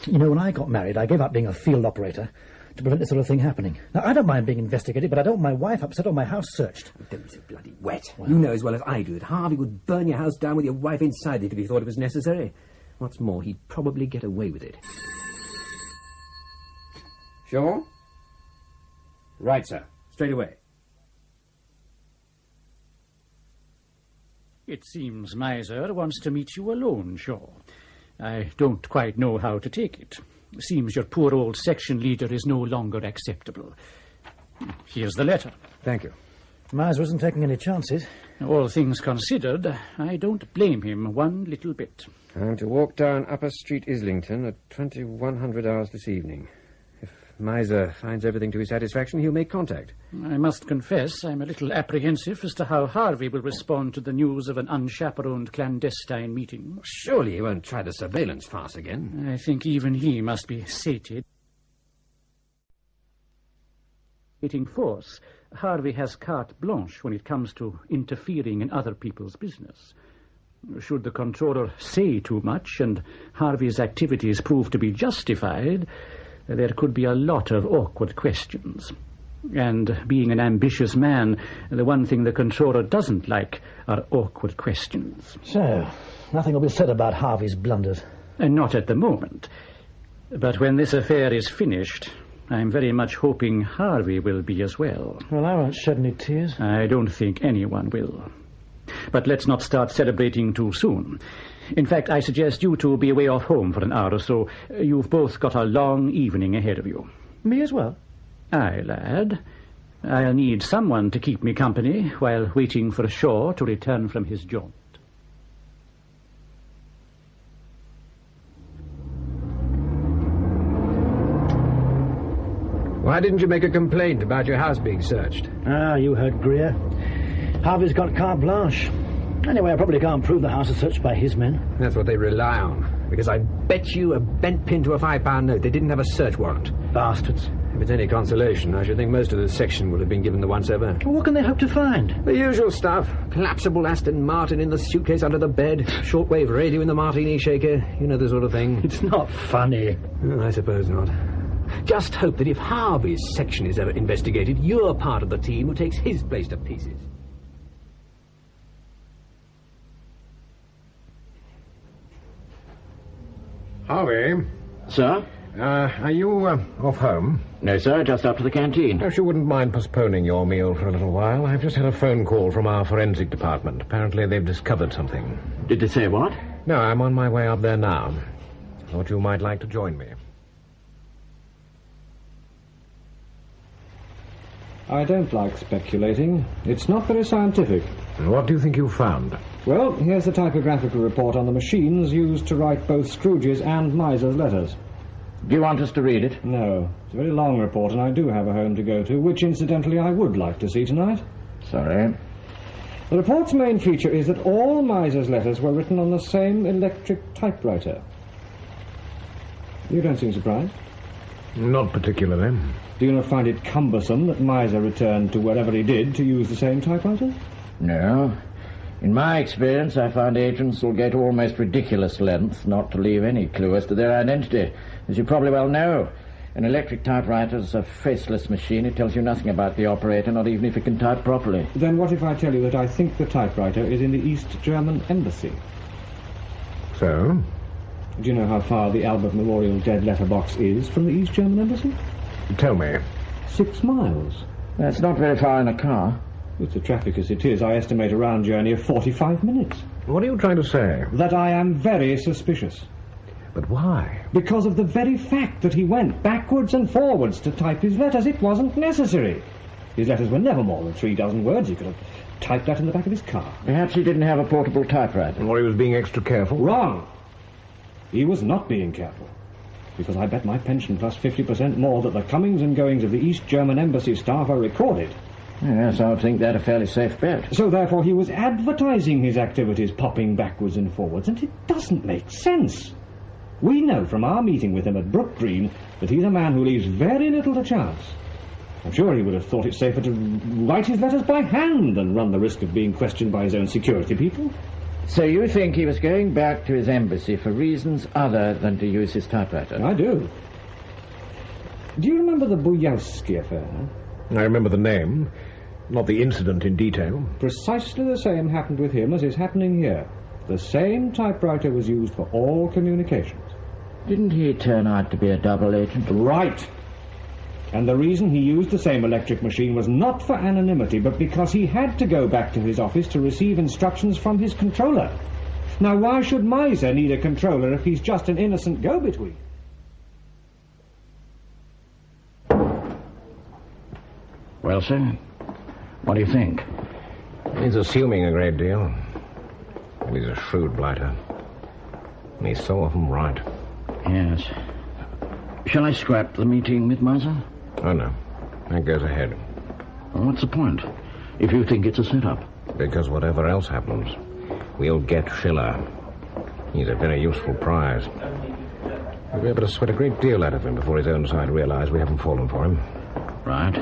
You know, when I got married, I gave up being a field operator to prevent this sort of thing happening. Now, I don't mind being investigated, but I don't want my wife upset or my house searched. Don't be so bloody wet. Well, you know as well as I do that Harvey would burn your house down with your wife inside it if he thought it was necessary. What's more, he'd probably get away with it. Sure? Right, sir. Straight away. It seems Miser wants to meet you alone, Shaw. I don't quite know how to take it. Seems your poor old section leader is no longer acceptable. Here's the letter. Thank you. Miser isn't taking any chances. All things considered, I don't blame him one little bit. I'm to walk down Upper Street, Islington, at 2100 hours this evening. If Miser finds everything to his satisfaction, he'll make contact. I must confess I'm a little apprehensive as to how Harvey will respond to the news of an unchaperoned clandestine meeting. Surely he won't try the surveillance farce again. I think even he must be sated. Force, Harvey has carte blanche when it comes to interfering in other people's business. Should the controller say too much and Harvey's activities prove to be justified, there could be a lot of awkward questions. And being an ambitious man, the one thing the controller doesn't like are awkward questions. So, nothing will be said about Harvey's blunders. And not at the moment. But when this affair is finished, I'm very much hoping Harvey will be as well. Well, I won't shed any tears. I don't think anyone will. But let's not start celebrating too soon. In fact, I suggest you two be away off home for an hour or so. You've both got a long evening ahead of you. Me as well? Aye, lad. I'll need someone to keep me company while waiting for Shaw to return from his jaunt. Why didn't you make a complaint about your house being searched? Ah, you heard Greer. Harvey's got carte blanche. Anyway, I probably can't prove the house is searched by his men. That's what they rely on. Because I bet you a bent pin to a £5 note they didn't have a search warrant. Bastards. If it's any consolation, I should think most of the section will have been given the once-over. Well, what can they hope to find? The usual stuff. Collapsible Aston Martin in the suitcase under the bed, shortwave radio in the martini shaker, you know, the sort of thing. It's not funny. Oh, I suppose not. Just hope that if Harvey's section is ever investigated, you're part of the team who takes his place to pieces. Harvey? Sir? Are you off home? No, sir, just up to the canteen. Perhaps you wouldn't mind postponing your meal for a little while. I've just had a phone call from our forensic department. Apparently they've discovered something. Did they say what? No, I'm on my way up there now. Thought you might like to join me. I don't like speculating. It's not very scientific. And what do you think you found? Well, here's the typographical report on the machines used to write both Scrooge's and Miser's letters. Do you want us to read it? No. It's a very long report, and I do have a home to go to, which, incidentally, I would like to see tonight. Sorry. The report's main feature is that all Miser's letters were written on the same electric typewriter. You don't seem surprised. Not particularly. Do you not find it cumbersome that Miser returned to wherever he did to use the same typewriter? No. In my experience, I find agents will go to almost ridiculous lengths not to leave any clue as to their identity. As you probably well know, an electric typewriter is a faceless machine. It tells you nothing about the operator, not even if it can type properly. Then what if I tell you that I think the typewriter is in the East German Embassy? So? Do you know how far the Albert Memorial Dead Letter Box is from the East German Embassy? Tell me. 6 miles. That's not very far in a car. With the traffic as it is, I estimate a round journey of 45 minutes. What are you trying to say? That I am very suspicious. But why? Because of the very fact that he went backwards and forwards to type his letters. It wasn't necessary. His letters were never more than 3 dozen words. He could have typed that in the back of his car. Perhaps he didn't have a portable typewriter. Or he was being extra careful? Wrong. He was not being careful. Because I bet my pension plus 50% more that the comings and goings of the East German Embassy staff are recorded. Yes, I would think that a fairly safe bet. So therefore he was advertising his activities, popping backwards and forwards, and it doesn't make sense. We know from our meeting with him at Brook Green that he's a man who leaves very little to chance. I'm sure he would have thought it safer to write his letters by hand than run the risk of being questioned by his own security people. So you think he was going back to his embassy for reasons other than to use his typewriter? I do. Do you remember the Bujowski affair? I remember the name, not the incident in detail. Precisely the same happened with him as is happening here. The same typewriter was used for all communications. Didn't he turn out to be a double agent? Right. And the reason he used the same electric machine was not for anonymity, but because he had to go back to his office to receive instructions from his controller. Now, why should Miser need a controller if he's just an innocent go-between? Well, sir, what do you think? He's assuming a great deal. He's a shrewd blighter. And he's so often right. Yes. Shall I scrap the meeting with Miser? Oh, no. That goes ahead. Well, what's the point, if you think it's a set-up? Because whatever else happens, we'll get Schiller. He's a very useful prize. We'll be able to sweat a great deal out of him before his own side realize we haven't fallen for him. Right.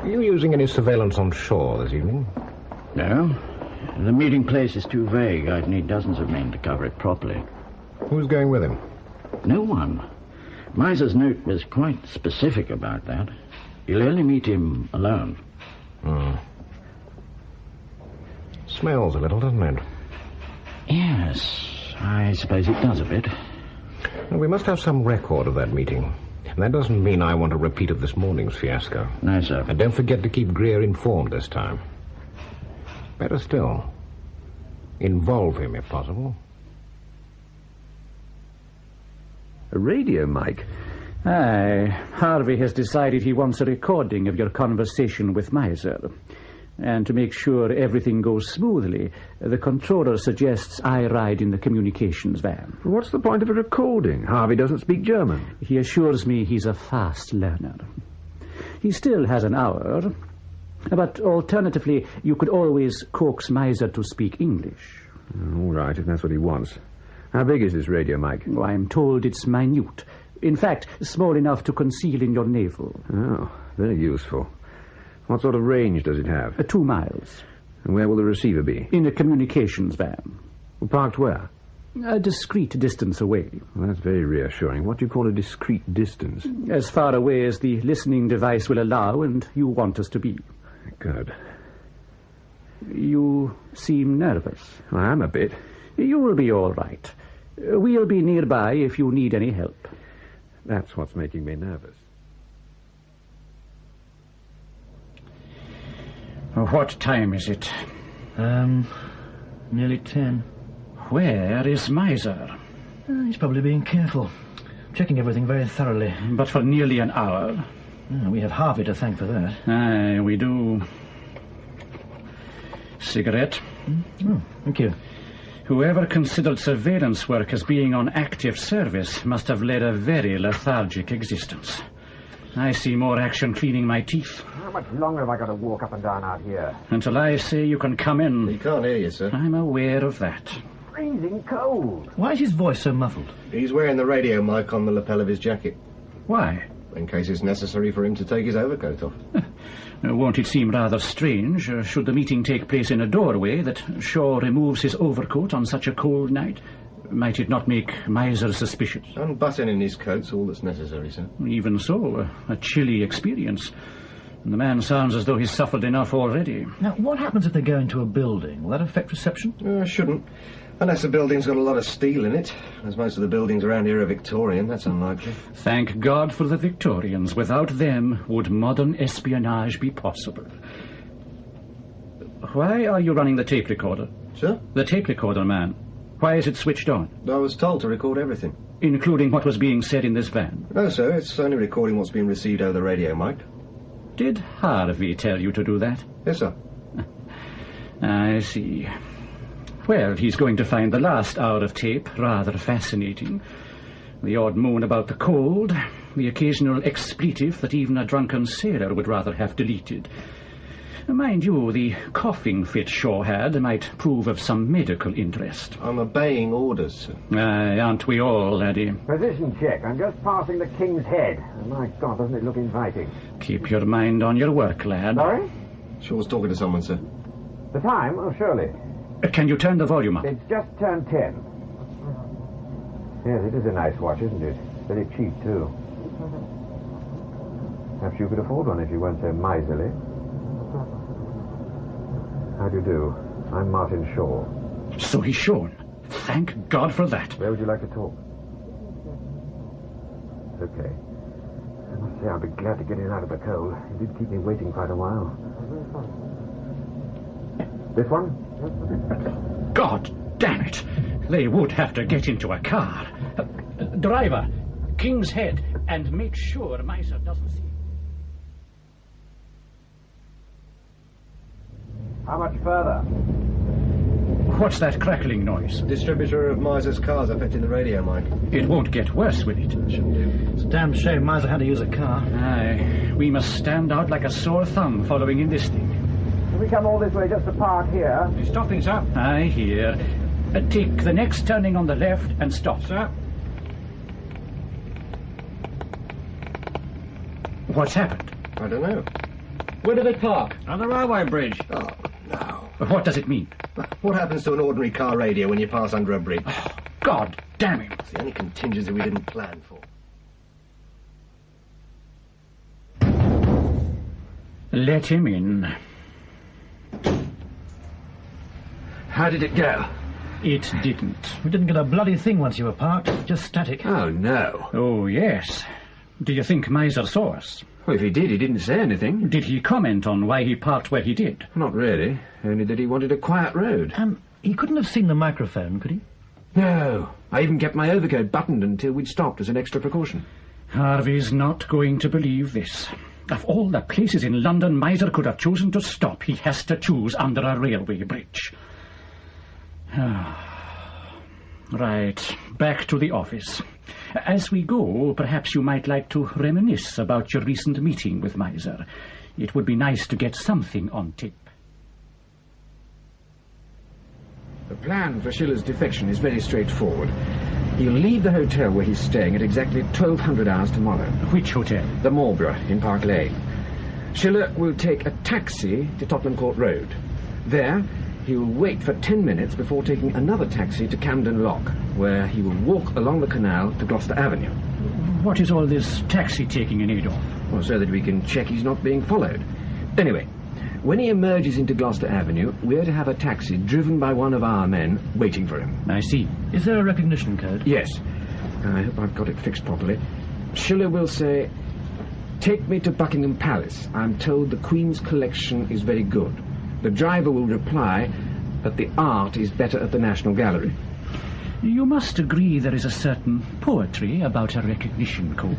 Are you using any surveillance on shore this evening? No. The meeting place is too vague. I'd need dozens of men to cover it properly. Who's going with him? No one. Miser's note was quite specific about that. You'll only meet him alone. Smells a little, doesn't it? Yes, I suppose it does a bit. Well, we must have some record of that meeting. And that doesn't mean I want a repeat of this morning's fiasco. No, sir. And don't forget to keep Greer informed this time. Better still, involve him if possible. A radio mic? Aye, Harvey has decided he wants a recording of your conversation with Miser. And to make sure everything goes smoothly, the controller suggests I ride in the communications van. What's the point of a recording? Harvey doesn't speak German. He assures me he's a fast learner. He still has an hour, but alternatively, you could always coax Miser to speak English. All right, if that's what he wants. How big is this radio mic? Oh, I'm told it's minute. In fact, small enough to conceal in your navel. Oh, very useful. What sort of range does it have? 2 miles. And where will the receiver be? In a communications van. Parked where? A discreet distance away. Well, that's very reassuring. What do you call a discreet distance? As far away as the listening device will allow and you want us to be. Good. You seem nervous. I am a bit. You'll be all right. We'll be nearby if you need any help. That's what's making me nervous. What time is it? Nearly 10. Where is Miser? He's probably being careful. Checking everything very thoroughly. But for nearly an hour. We have Harvey to thank for that. Aye, we do. Cigarette? Oh, thank you. Whoever considered surveillance work as being on active service must have led a very lethargic existence. I see more action cleaning my teeth. How much longer have I got to walk up and down out here? Until I say you can come in. He can't hear you, sir. I'm aware of that. Freezing cold. Why is his voice so muffled? He's wearing the radio mic on the lapel of his jacket, Why? in case it's necessary for him to take his overcoat off. Won't it seem rather strange, should the meeting take place in a doorway, that Shaw removes his overcoat on such a cold night? Might it not make Miser suspicious? Unbuttoning his coat's all that's necessary, sir. Even so, a chilly experience. And the man sounds as though he's suffered enough already. Now, what happens if they go into a building? Will that affect reception? Shouldn't. Unless the building's got a lot of steel in it. As most of the buildings around here are Victorian, that's unlikely. Thank God for the Victorians. Without them, would modern espionage be possible? Why are you running the tape recorder? Sir? The tape recorder, man. Why is it switched on? I was told to record everything. Including what was being said in this van? No, sir, it's only recording what's being received over the radio mic. Did Harvey tell you to do that? Yes, sir. I see. Well, he's going to find the last hour of tape rather fascinating. The odd moan about the cold, the occasional expletive that even a drunken sailor would rather have deleted. Mind you, the coughing fit Shaw had might prove of some medical interest. I'm obeying orders, sir. Aye, aren't we all, laddie? Position check. I'm just passing the King's Head. Oh, my God, doesn't it look inviting? Keep your mind on your work, lad. Sorry? Shaw's talking to someone, sir. The time? Oh, surely. Can you turn the volume up? It's just turned 10. Yes, it is a nice watch, isn't it? Very cheap, too. Perhaps you could afford one if you weren't so miserly. How do you do? I'm Martin Shaw. So he's shown. Thank God for that. Where would you like to talk? Okay. I must say I'll be glad to get in out of the cold. You did keep me waiting quite a while. This one? God damn it. They would have to get into a car. Driver, King's Head, and make sure Miser doesn't see. How much further? What's that crackling noise? Distributor of Miser's cars affecting the radio mic. It won't get worse, will it? Shouldn't do. It's a damn shame Miser had to use a car. Aye, we must stand out like a sore thumb following in this thing. Can we come all this way just to park here? He's stopping, sir. Aye, here. Take the next turning on the left and stop. Sir? What's happened? I don't know. Where do they park? On the railway bridge. Oh, no. What does it mean? What happens to an ordinary car radio when you pass under a bridge? God damn him. It's the only contingency we didn't plan for. Let him in. How did it go? It didn't. We didn't get a bloody thing once you were parked. Just static. Oh, no. Oh, yes. Do you think Miser saw us? Well, if he did, he didn't say anything. Did he comment on why he parked where he did? Not really. Only that he wanted a quiet road. He couldn't have seen the microphone, could he? No. I even kept my overcoat buttoned until we'd stopped as an extra precaution. Harvey's not going to believe this. Of all the places in London Miser could have chosen to stop, he has to choose under a railway bridge. Right, back to the office. As we go, perhaps you might like to reminisce about your recent meeting with Miser. It would be nice to get something on tape. The plan for Schiller's defection is very straightforward. He'll leave the hotel where he's staying at exactly 1200 hours tomorrow. Which hotel? The Marlborough in Park Lane. Schiller will take a taxi to Tottenham Court Road. There, he will wait for 10 minutes before taking another taxi to Camden Lock, where he will walk along the canal to Gloucester Avenue. What is all this taxi-taking in aid of? Well, so that we can check he's not being followed. Anyway, when he emerges into Gloucester Avenue, we're to have a taxi driven by one of our men waiting for him. I see. Is there a recognition code? Yes. I hope I've got it fixed properly. Schiller will say, "Take me to Buckingham Palace. I'm told the Queen's collection is very good." The driver will reply that the art is better at the National Gallery. You must agree there is a certain poetry about a recognition code.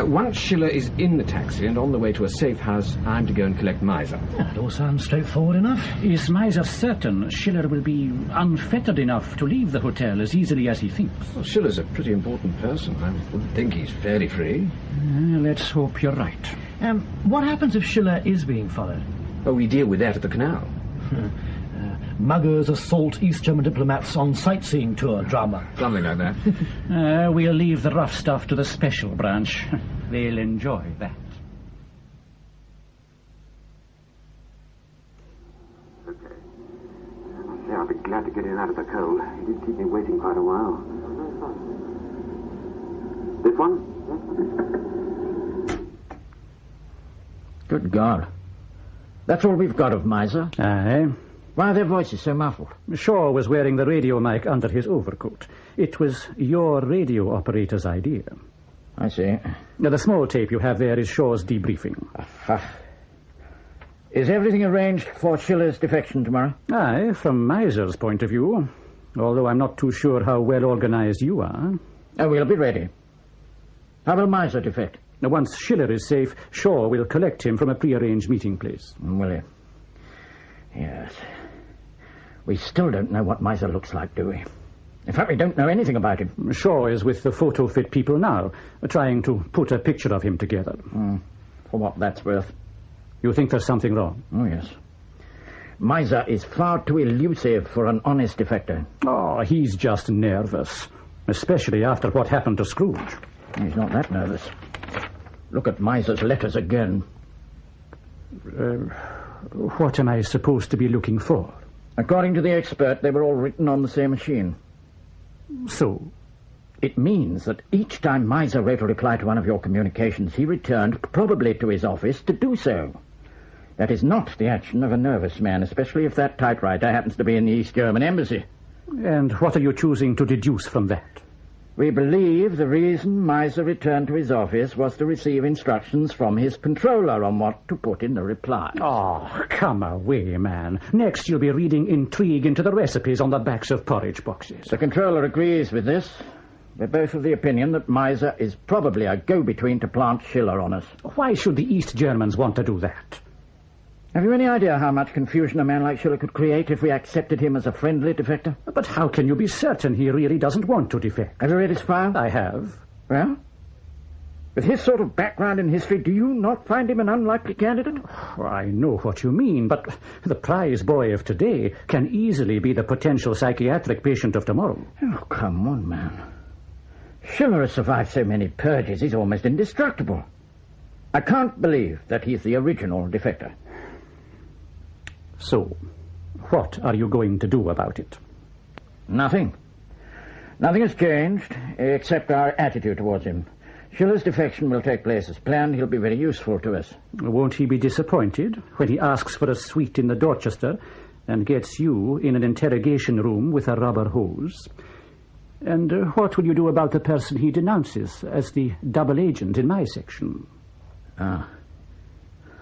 Once Schiller is in the taxi and on the way to a safe house, I'm to go and collect Miser. That all sounds straightforward enough. Is Miser certain Schiller will be unfettered enough to leave the hotel as easily as he thinks? Well, Schiller's a pretty important person. I wouldn't think he's fairly free. Let's hope you're right. What happens if Schiller is being followed? Oh, we deal with that at the canal. Muggers assault East German diplomats on sightseeing tour drama. Something like that. We'll leave the rough stuff to the special branch. They'll enjoy that. Okay. Yeah, I'll be glad to get in out of the cold. You did keep me waiting quite a while. This one? Good God. That's all we've got of Miser. Aye. Why are their voices so muffled? Shaw was wearing the radio mic under his overcoat. It was your radio operator's idea. I see. Now, the small tape you have there is Shaw's debriefing. Is everything arranged for Schiller's defection tomorrow? Aye, from Miser's point of view. Although I'm not too sure how well organized you are. Oh, we'll be ready. How will Miser defect? Now, once Schiller is safe, Shaw will collect him from a prearranged meeting place. Will he? Yes. We still don't know what Miser looks like, do we? In fact, we don't know anything about him. Shaw is with the photo-fit people now, trying to put a picture of him together. For what that's worth. You think there's something wrong? Oh, yes. Miser is far too elusive for an honest defector. Oh, he's just nervous, especially after what happened to Scrooge. He's not that nervous. Look at Miser's letters again. What am I supposed to be looking for? According to the expert, they were all written on the same machine. So? It means that each time Miser wrote a reply to one of your communications, he returned, probably to his office, to do so. That is not the action of a nervous man, especially if that typewriter happens to be in the East German embassy. And what are you choosing to deduce from that? We believe the reason Miser returned to his office was to receive instructions from his controller on what to put in the reply. Oh, come away, man. Next you'll be reading intrigue into the recipes on the backs of porridge boxes. The controller agrees with this. We're both of the opinion that Miser is probably a go-between to plant Schiller on us. Why should the East Germans want to do that? Have you any idea how much confusion a man like Schiller could create if we accepted him as a friendly defector? But how can you be certain he really doesn't want to defect? Have you read his file? I have. Well? With his sort of background in history, do you not find him an unlikely candidate? I know what you mean, but the prize boy of today can easily be the potential psychiatric patient of tomorrow. Oh, come on, man. Schiller has survived so many purges, he's almost indestructible. I can't believe that he's the original defector. So, what are you going to do about it? Nothing. Nothing has changed, except our attitude towards him. Schiller's defection will take place as planned. He'll be very useful to us. Won't he be disappointed when he asks for a suite in the Dorchester and gets you in an interrogation room with a rubber hose? And what will you do about the person he denounces as the double agent in my section? Ah.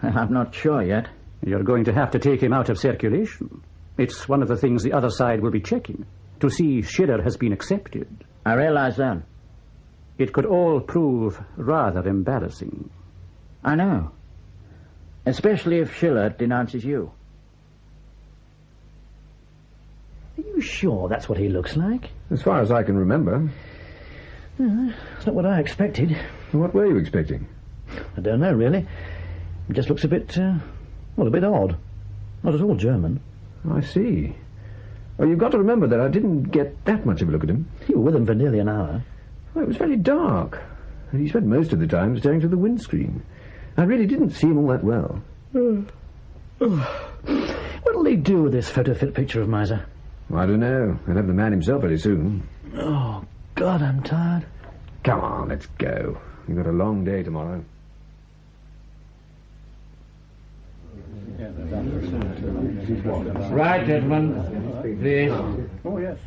I'm not sure yet. You're going to have to take him out of circulation. It's one of the things the other side will be checking, to see Schiller has been accepted. I realize that. It could all prove rather embarrassing. I know. Especially if Schiller denounces you. Are you sure that's what he looks like? As far as I can remember. It's not what I expected. What were you expecting? I don't know, really. It just looks a bit, a bit odd. Not at all German. I see. Well, you've got to remember that I didn't get that much of a look at him. You were with him for nearly an hour. Well, it was very dark, and he spent most of the time staring through the windscreen. I really didn't see him all that well. What'll they do with this photo-fit picture of Miser? I don't know. They'll have the man himself very soon. Oh, God, I'm tired. Come on, let's go. We've got a long day tomorrow. Right, gentlemen. Please. Oh, yes.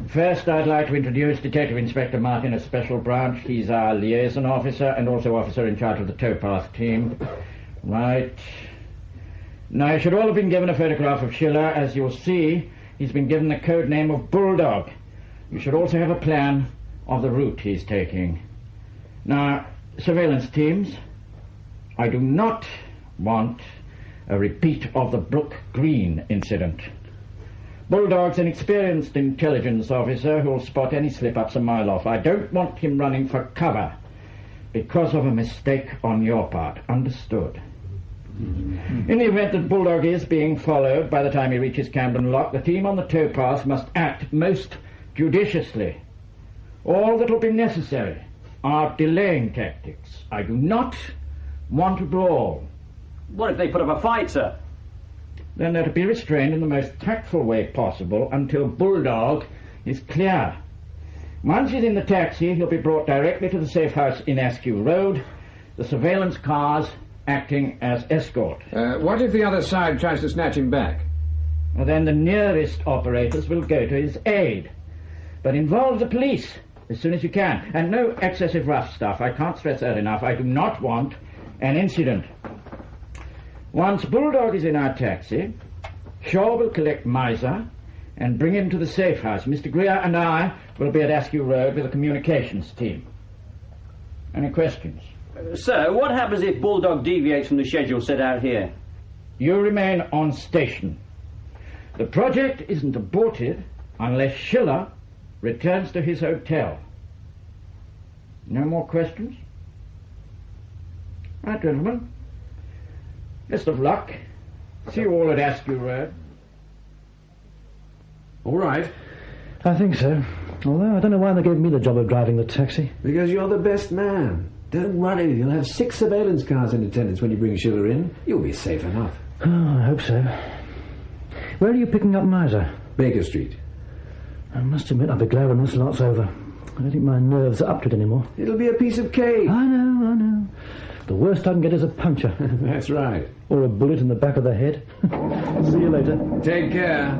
First, I'd like to introduce Detective Inspector Martin of Special Branch. He's our liaison officer and also officer in charge of the towpath team. Right. Now, you should all have been given a photograph of Schiller. As you'll see, he's been given the code name of Bulldog. You should also have a plan of the route he's taking. Now, surveillance teams, I do not want a repeat of the Brook Green incident. Bulldog's an experienced intelligence officer who'll spot any slip-ups a mile off. I don't want him running for cover because of a mistake on your part. Understood? In the event that Bulldog is being followed by the time he reaches Camden Lock, the team on the towpath must act most judiciously. All that will be necessary are delaying tactics. I do not want a brawl. What if they put up a fight, sir? Then they're to be restrained in the most tactful way possible until Bulldog is clear. Once he's in the taxi, he'll be brought directly to the safe house in Askew Road, the surveillance cars acting as escort. What if the other side tries to snatch him back? Well, then the nearest operators will go to his aid. But involve the police as soon as you can. And no excessive rough stuff. I can't stress that enough. I do not want an incident. Once Bulldog is in our taxi, Shaw will collect Miser and bring him to the safe house. Mr. Greer and I will be at Askew Road with the communications team. Any questions? Sir, what happens if Bulldog deviates from the schedule set out here? You remain on station. The project isn't aborted unless Schiller returns to his hotel. No more questions? Right, gentlemen. Best of luck. See you all at Askew Road. All right. I think so. Although I don't know why they gave me the job of driving the taxi. Because you're the best man. Don't worry, you'll have 6 surveillance cars in attendance when you bring Schiller in. You'll be safe enough. Oh, I hope so. Where are you picking up Miser? Baker Street. I must admit I'll be glad when this lot's over. I don't think my nerves are up to it anymore. It'll be a piece of cake. I know. The worst I can get is a puncture. That's right. Or a bullet in the back of the head. See you later. Take care.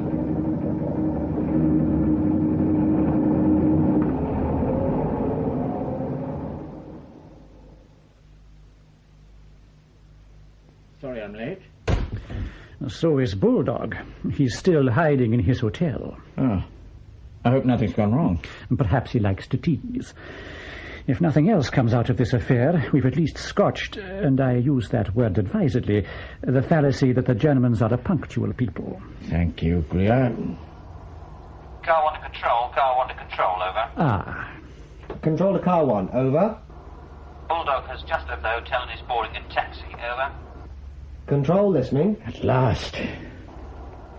Sorry I'm late. So is Bulldog. He's still hiding in his hotel. Oh. I hope nothing's gone wrong. Perhaps he likes to tease. If nothing else comes out of this affair, we've at least scotched, and I use that word advisedly, the fallacy that the Germans are a punctual people. Thank you, Greer. Car 1 to control, car 1 to control, over. Ah. Control to car 1, over. Bulldog has just left the hotel and is boarding a taxi, over. Control, listening. At last.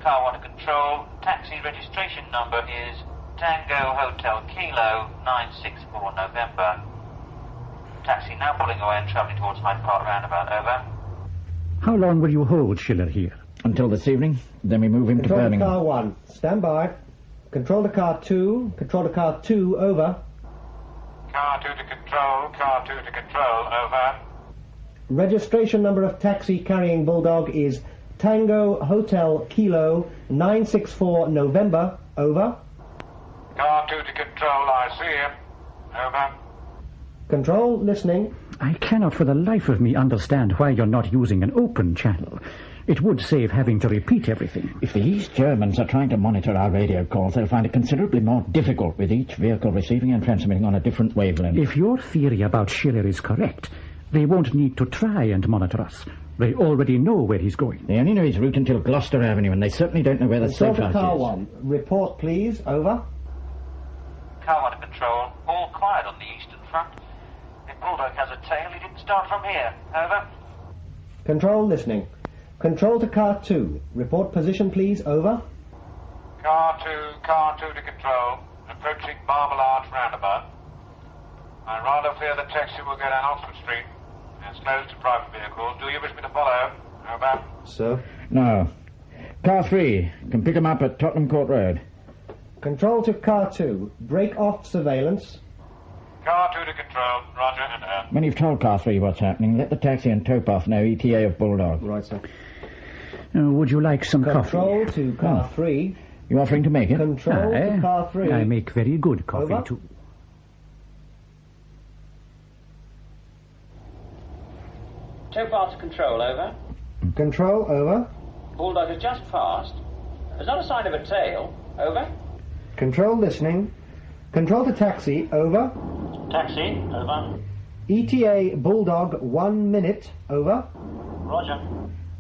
Car 1 to control, taxi registration number is Tango Hotel Kilo 964 November. Taxi now pulling away and travelling towards Hyde Park roundabout, over. How long will you hold Schiller here? Until this evening, then we move him to Control to Birmingham. car 1, stand by. Control to car 2, control to car 2, over. Car 2 to control, over. Registration number of taxi carrying Bulldog is Tango Hotel Kilo 964 November, over. Car 2 to control, I see him, over. Control, listening. I cannot for the life of me understand why you're not using an open channel. It would save having to repeat everything. If the East Germans are trying to monitor our radio calls, they'll find it considerably more difficult with each vehicle receiving and transmitting on a different wavelength. If your theory about Schiller is correct, they won't need to try and monitor us. They already know where he's going. They only know his route until Gloucester Avenue, and they certainly don't know where the Control safe to house car is. 1, report please, over. Car 1 to control, all quiet on the eastern front. If Bulldog has a tail, he didn't start from here, over. Control, listening. Control to car 2, report position please, over. Car 2 to control, approaching Marmalade roundabout. I rather fear the taxi will go down Oxford Street. It's closed to private vehicles. Do you wish me to follow? Over. Sir. No. Car 3 can pick him up at Tottenham Court Road. Control to car 2, break off surveillance. Car 2 to control, roger and out. When you've told Car 3 what's happening, let the taxi and tow-off know ETA of Bulldog. Right, sir. Would you like some Control coffee? to car 3. You offering to make it? Control to car 3. I make very good coffee, Over. too. Tow-bar to control, over. Control, over. Bulldog has just passed. There's not a sign of a tail, over. Control, listening. Control to taxi, over. Taxi, over. ETA Bulldog 1 minute, over. Roger.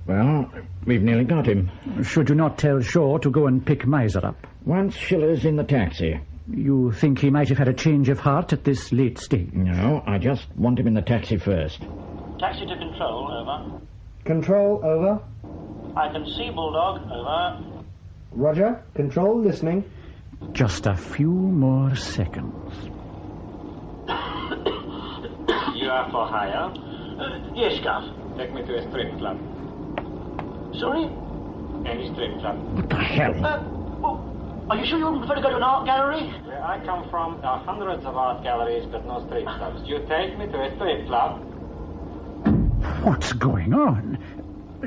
Well, we've nearly got him. Should you not tell Shaw to go and pick Miser up? Once Schiller's in the taxi. You think he might have had a change of heart at this late stage? No, I just want him in the taxi first. Taxi to control, over. Control, over. I can see Bulldog, over. Roger. Control, listening. Just a few more seconds. You are for hire? Yes, Gav. Take me to a strip club. Sorry? Any strip club. What the hell? Are you sure you wouldn't prefer to go to an art gallery? Where I come from, there are hundreds of art galleries, but no strip clubs. You take me to a strip club. What's going on?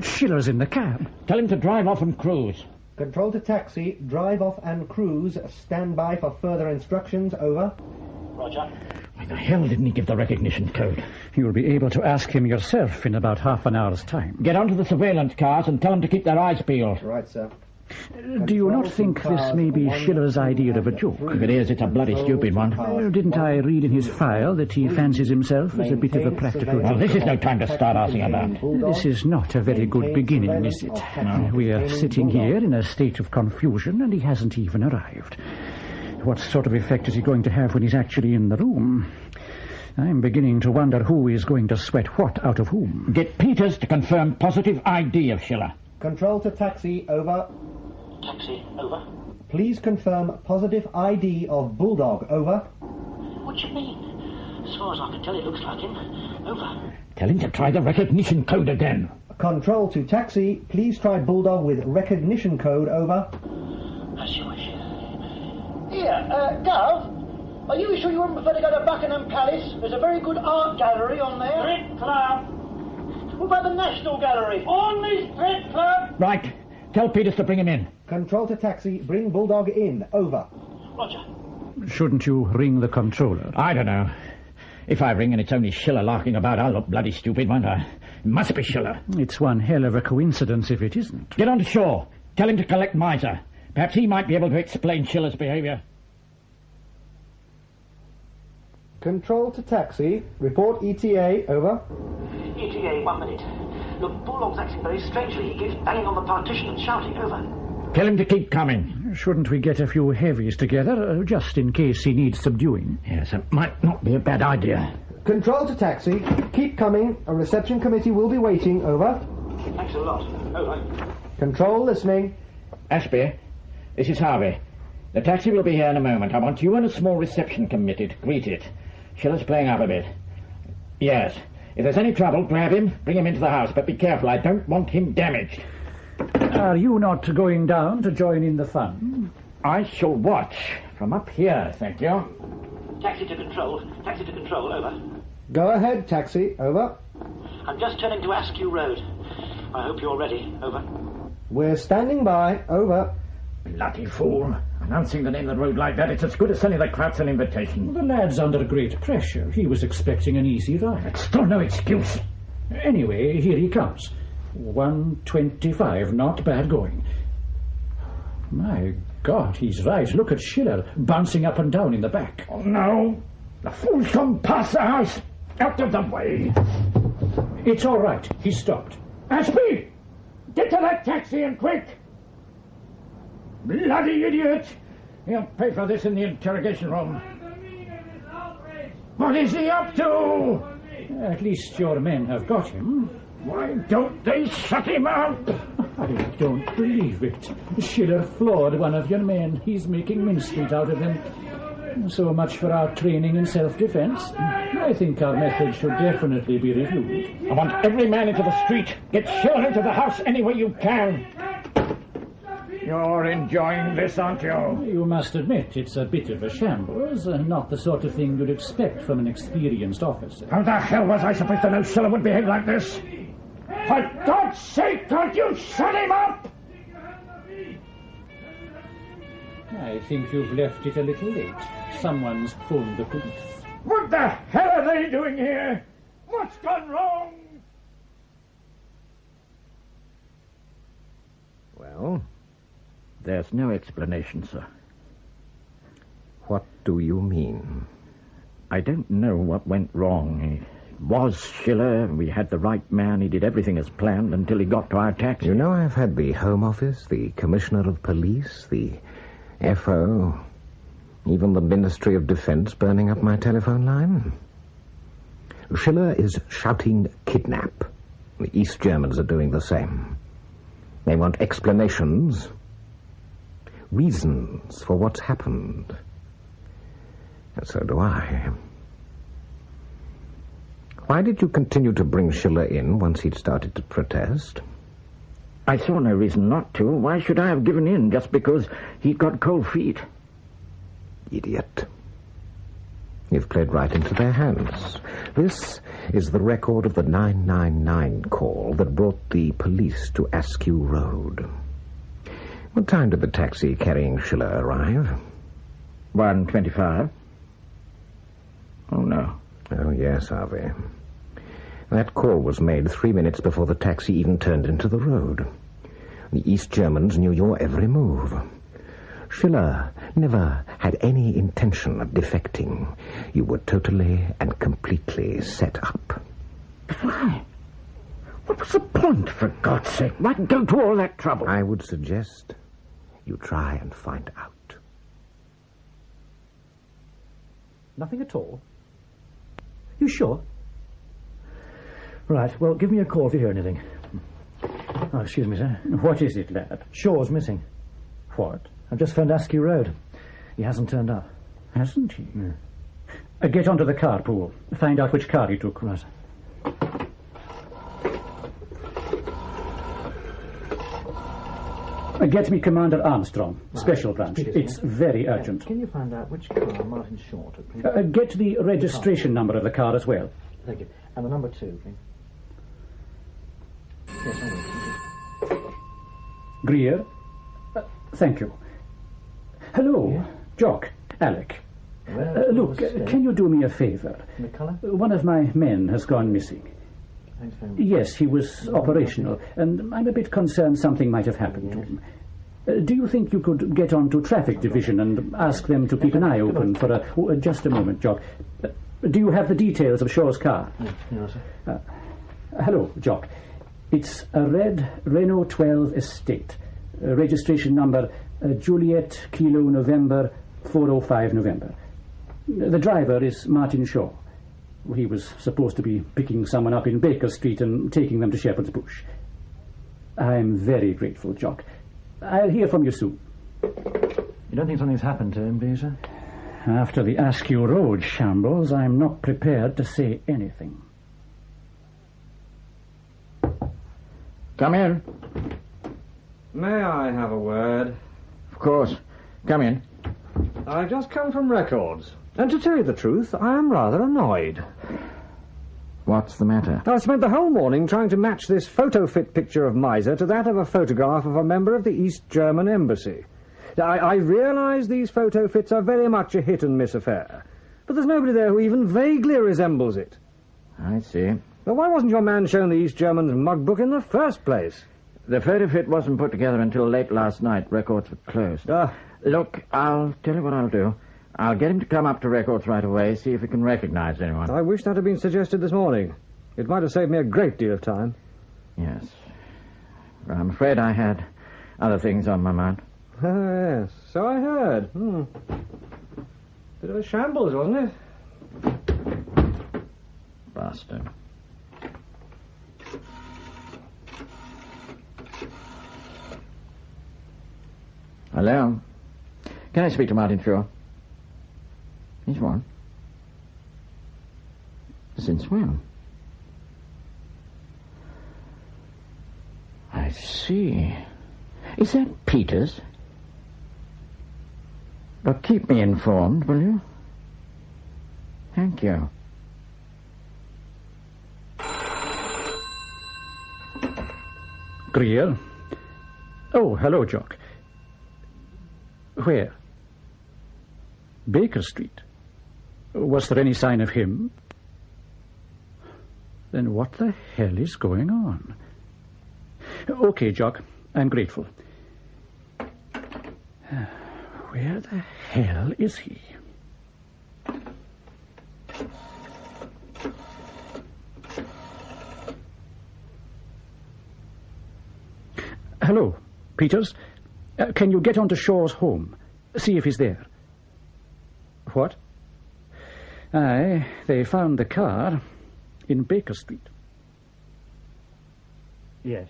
Schiller's in the cab. Tell him to drive off and cruise. Control to taxi, drive off and cruise. Stand by for further instructions, over. Roger. Why the hell didn't he give the recognition code? You'll be able to ask him yourself in about half an hour's time. Get onto the surveillance cars and tell them to keep their eyes peeled. Right, sir. Do you not think this may be Schiller's idea of a joke? If it is, it's a bloody stupid one. Didn't I read in his file that he fancies himself as a bit of a practical Well, this is no time to start arsing about. This is not a very good beginning, is it? We are sitting here in a state of confusion, and he hasn't even arrived. What sort of effect is he going to have when he's actually in the room? I'm beginning to wonder who is going to sweat what out of whom. Get Peters to confirm positive ID of Schiller. Control to taxi, over. Taxi, over. Please confirm positive ID of Bulldog, over. What do you mean? As far as I can tell, it looks like him. Over. Tell him to try the recognition code again. Control to taxi, please try Bulldog with recognition code, over. As you wish. Here, Gov, are you sure you wouldn't prefer to go to Buckingham Palace? There's a very good art gallery on there. Strip club. What about the National Gallery? Only strip club. Right. Tell Peters to bring him in. Control to taxi, bring Bulldog in, over. Roger. Shouldn't you ring the controller? I don't know. If I ring and it's only Schiller larking about, I'll look bloody stupid, won't I? It must be Schiller. It's one hell of a coincidence if it isn't. Get on shore. Tell him to collect Miser. Perhaps he might be able to explain Schiller's behaviour. Control to taxi, report ETA, over. ETA, 1 minute. Look, Bulldog's acting very strangely. He keeps banging on the partition and shouting, over. Tell him to keep coming. Shouldn't we get a few heavies together, just in case he needs subduing? Yes, it might not be a bad idea. Control to taxi, keep coming. A reception committee will be waiting, over. Thanks a lot, over. Control listening. Ashby, this is Harvey. The taxi will be here in a moment. I want you and a small reception committee to greet it. Schiller's playing up a bit. Yes. If there's any trouble, grab him, bring him into the house, but be careful. I don't want him damaged. Are you not going down to join in the fun? I shall watch from up here, thank you. Taxi to control, over. Go ahead, taxi, over. I'm just turning to Askew Road. I hope you're ready, over. We're standing by, over. Bloody fool. Announcing the name of the road like that, it's as good as sending the Krauts an invitation. The lad's under great pressure. He was expecting an easy ride. It's still no excuse. Anyway, here he comes. 1:25, not bad going. My God, he's right. Look at Schiller, bouncing up and down in the back. Oh, no. The fool's come past the house. Out of the way. It's all right. He's stopped. Ashby! Get to that taxi and quick! Bloody idiot! He'll pay for this in the interrogation room. What is he up to? At least your men have got him. Why don't they shut him out? I don't believe it. Schiller floored one of your men. He's making mincemeat out of him. So much for our training in self-defense. I think our method should definitely be reviewed. I want every man into the street. Get Schiller into the house any way you can. You're enjoying this, aren't you? You must admit it's a bit of a shambles, not the sort of thing you'd expect from an experienced officer. How the hell was I supposed to know Schiller would behave like this? For God's sake, can't you shut him up? I think you've left it a little late. Someone's phoned the police. What the hell are they doing here? What's gone wrong? Well, there's no explanation, sir. What do you mean? I don't know what went wrong. It was Schiller. We had the right man. He did everything as planned until he got to our taxi. You know, I've had the Home Office, the Commissioner of Police, the FO, even the Ministry of Defence burning up my telephone line. Schiller is shouting kidnap. The East Germans are doing the same. They want explanations, reasons for what's happened. And so do I. Why did you continue to bring Schiller in once he'd started to protest? I saw no reason not to. Why should I have given in just because he'd got cold feet? Idiot. You've played right into their hands. This is the record of the 999 call that brought the police to Askew Road. What time did the taxi carrying Schiller arrive? 1:25. Oh, no. Oh, yes, Harvey. That call was made 3 minutes before the taxi even turned into the road. The East Germans knew your every move. Schiller never had any intention of defecting. You were totally and completely set up. Why? What was the point, for God's sake? Why go to all that trouble? I would suggest you try and find out. Nothing at all? You sure? Right, well, give me a call if you hear anything. Oh, excuse me, sir. What is it, lad? Shaw's missing. What? I've just phoned Askew Road. He hasn't turned up. Hasn't he? Yeah. Get onto the carpool. Find out which car he took. Right. Get me Commander Armstrong, Special Branch. It's very urgent. Can you find out which car Martin Shaw took, please? Get the registration number of the car as well. Thank you. And the number 2, please. Yes, I will. Greer? Thank you. Hello, yeah? Jock, Alec. Look, can you do me a favour? The colour? One of my men has gone missing. Thanks very much. Yes, he was operational, and I'm a bit concerned something might have happened to him. Do you think you could get on to Traffic Division and ask them to keep an eye open for a... just a moment, Jock. Do you have the details of Shaw's car? No, sir. Hello, Jock. It's a red Renault 12 Estate. Registration number Juliet Kilo November 405 November. The driver is Martin Shaw. He was supposed to be picking someone up in Baker Street and taking them to Shepherd's Bush. I'm very grateful, Jock. I'll hear from you soon. You don't think something's happened to him, do you, sir? After the Askew Road shambles, I'm not prepared to say anything. Come in. May I have a word? Of course. Come in. I've just come from records. And to tell you the truth, I am rather annoyed. What's the matter? I spent the whole morning trying to match this photo-fit picture of Miser to that of a photograph of a member of the East German Embassy. I realise these photo-fits are very much a hit-and-miss affair, but there's nobody there who even vaguely resembles it. I see. Well, why wasn't your man shown the East German's mug book in the first place? The photo fit wasn't put together until late last night. Records were closed. Look, I'll tell you what I'll do. I'll get him to come up to records right away, see if he can recognize anyone. I wish that had been suggested this morning. It might have saved me a great deal of time. Yes. I'm afraid I had other things on my mind. Yes, so I heard. Bit of a shambles, wasn't it? Bastard. Hello? Can I speak to Martin Shaw? He's one. Since when? I see. Is that Peters? But keep me informed, will you? Thank you. Greer? Oh, hello, Jock. Where? Baker Street. Was there any sign of him? Then what the hell is going on? Okay, Jock. I'm grateful. Where the hell is he? Hello, Peters. Can you get on to Shaw's home? See if he's there. What? Aye, they found the car in Baker Street. Yes.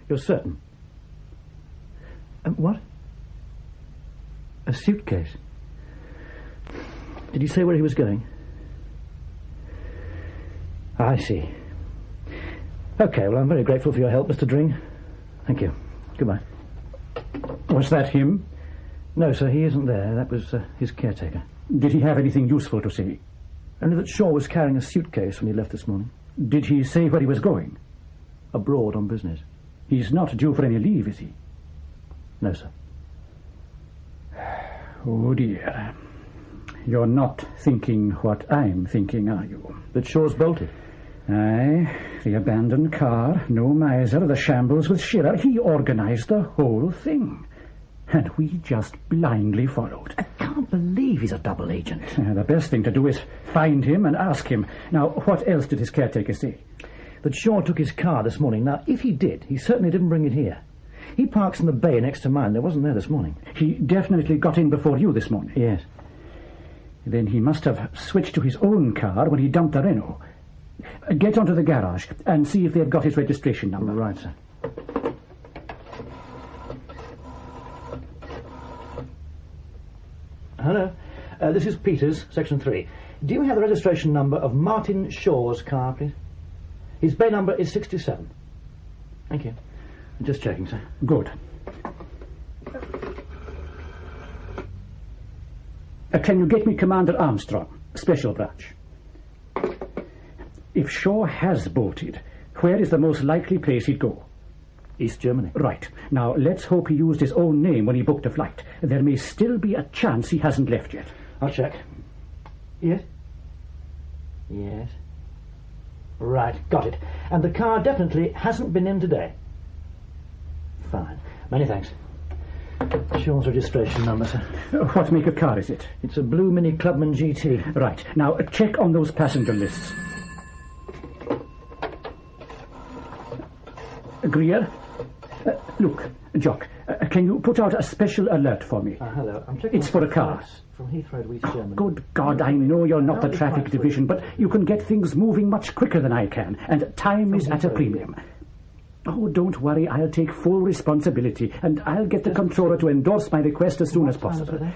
You're certain? What? A suitcase? Did he say where he was going? I see. Okay, well, I'm very grateful for your help, Mr. Dring. Thank you. Goodbye. Was that him? No, sir, he isn't there. That was his caretaker. Did he have anything useful to say? Only that Shaw was carrying a suitcase when he left this morning. Did he say where he was going? Abroad on business. He's not due for any leave, is he? No, sir. Oh, dear. You're not thinking what I'm thinking, are you? That Shaw's bolted? Aye, the abandoned car, no Miser, the shambles with Shearer. He organised the whole thing. And we just blindly followed. I can't believe he's a double agent. The best thing to do is find him and ask him. Now, what else did his caretaker say? That Shaw took his car this morning. Now, if he did, he certainly didn't bring it here. He parks in the bay next to mine. There wasn't there this morning. He definitely got in before you this morning? Yes. Then he must have switched to his own car when he dumped the Renault. Get onto the garage and see if they've got his registration number. Right, sir. Hello. This is Peters, Section 3. Do you have the registration number of Martin Shaw's car, please? His bay number is 67. Thank you. Just checking, sir. Good. Can you get me Commander Armstrong, Special Branch? If Shaw has bolted, where is the most likely place he'd go? East Germany. Right. Now, let's hope he used his own name when he booked a flight. There may still be a chance he hasn't left yet. I'll check. Yes? Yes. Right, got it. And the car definitely hasn't been in today. Fine. Many thanks. Shaw's registration number, sir. What make of car is it? It's a blue Mini Clubman GT. Right. Now, check on those passenger lists. Greer? Look, Jock, can you put out a special alert for me? Hello. I'm checking. It's for a car. From Heathrow to East Germany. Good God, I know you're not the traffic division, but you can get things moving much quicker than I can, and time is at a premium. Oh, don't worry, I'll take full responsibility, and I'll get the controller to endorse my request as soon as possible.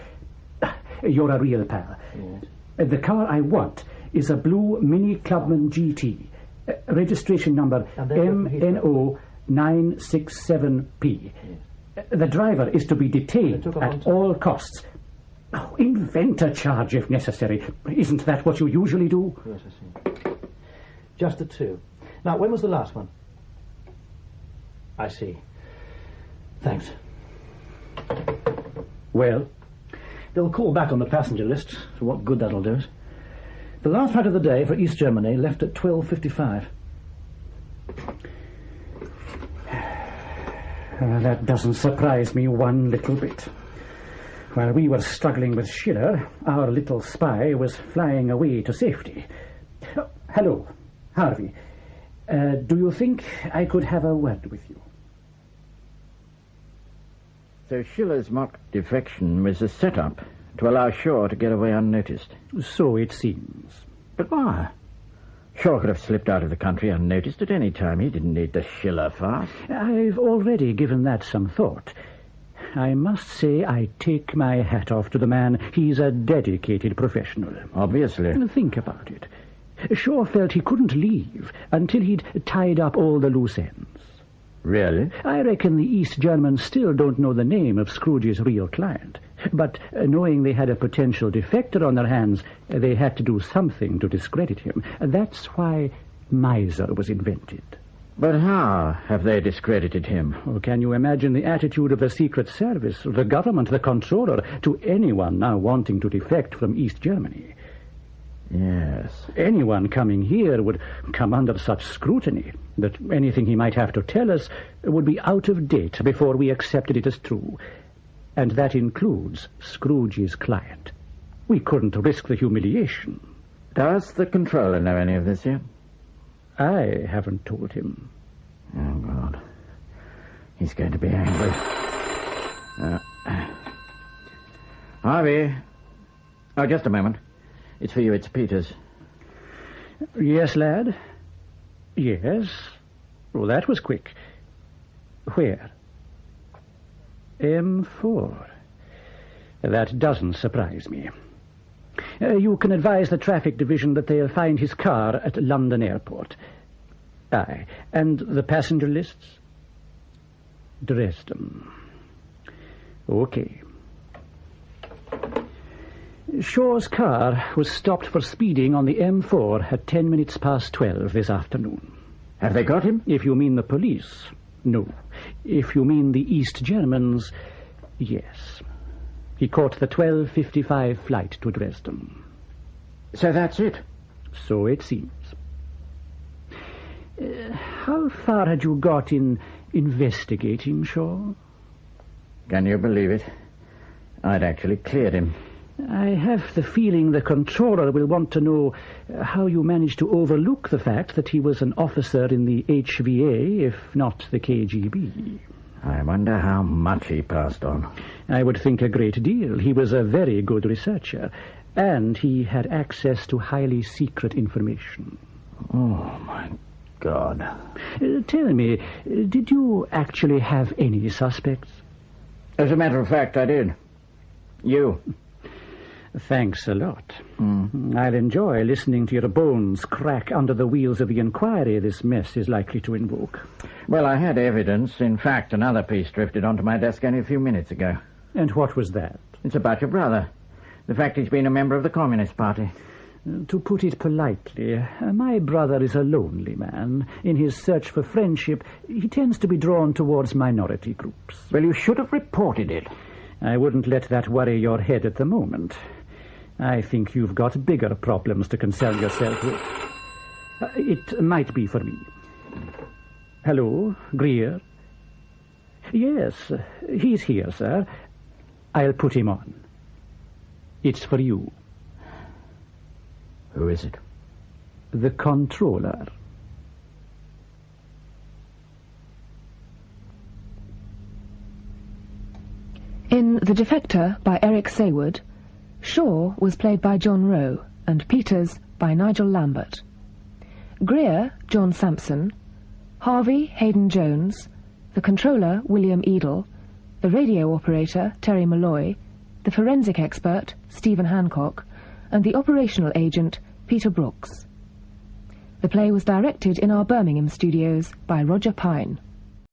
You're a real pal. Yes. The car I want is a blue Mini Clubman GT. Registration number MNO 967P. Yes. The driver is to be detained at all costs. Oh, invent a charge if necessary. Isn't that what you usually do? Yes, I see. Just the two. Now, when was the last one? I see. Thanks. Well? They'll call back on the passenger list, for what good that'll do us. The last flight of the day for East Germany left at 12:55. That doesn't surprise me one little bit. While we were struggling with Schiller, our little spy was flying away to safety. Oh, hello, Harvey. Do you think I could have a word with you? So Schiller's mock defection was a setup to allow Shaw to get away unnoticed. So it seems. But why? Shaw could have slipped out of the country unnoticed at any time. He didn't need the Schiller farce. I've already given that some thought. I must say I take my hat off to the man. He's a dedicated professional. Obviously. Think about it. Shaw felt he couldn't leave until he'd tied up all the loose ends. Really? I reckon the East Germans still don't know the name of Scrooge's real client. But knowing they had a potential defector on their hands, they had to do something to discredit him. That's why Miser was invented. But how have they discredited him? Oh, can you imagine the attitude of the Secret Service, the government, the controller, to anyone now wanting to defect from East Germany? Yes. Anyone coming here would come under such scrutiny that anything he might have to tell us would be out of date before we accepted it as true. And that includes Scrooge's client. We couldn't risk the humiliation. Does the controller know any of this yet? I haven't told him. Oh, God. He's going to be angry. Harvey. Oh, just a moment. It's for you. It's Peters. Yes, lad? Yes. Well, that was quick. Where? M4. That doesn't surprise me. You can advise the traffic division that they'll find his car at London Airport. Aye. And the passenger lists? Dresden. Okay. Shaw's car was stopped for speeding on the M4 at 10 minutes past 12 this afternoon. Have they got him? If you mean the police, no. If you mean the East Germans, yes. He caught the 12:55 flight to Dresden. So that's it? So it seems. How far had you got in investigating Shaw? Can you believe it? I'd actually cleared him. I have the feeling the controller will want to know how you managed to overlook the fact that he was an officer in the HVA, if not the KGB. I wonder how much he passed on. I would think a great deal. He was a very good researcher, and he had access to highly secret information. Oh, my God. Tell me, did you actually have any suspects? As a matter of fact, I did. You. Thanks a lot. Mm. I'll enjoy listening to your bones crack under the wheels of the inquiry this mess is likely to invoke. Well, I had evidence. In fact, another piece drifted onto my desk only a few minutes ago. And what was that? It's about your brother. The fact he's been a member of the Communist Party. To put it politely, my brother is a lonely man. In his search for friendship, he tends to be drawn towards minority groups. Well, you should have reported it. I wouldn't let that worry your head at the moment. I think you've got bigger problems to concern yourself with. It might be for me. Hello, Greer? Yes, he's here, sir. I'll put him on. It's for you. Who is it? The controller. In The Defector by Eric Saward, Shaw was played by John Rowe and Peters by Nicel Lambert. Greer, John Samson, Harvey, Haydn Jones, the controller, William Eedle, the radio operator, Terry Molloy, the forensic expert, Stephen Hancock, and the operational agent, Peter Brookes. The play was directed in our Birmingham studios by Roger Pine.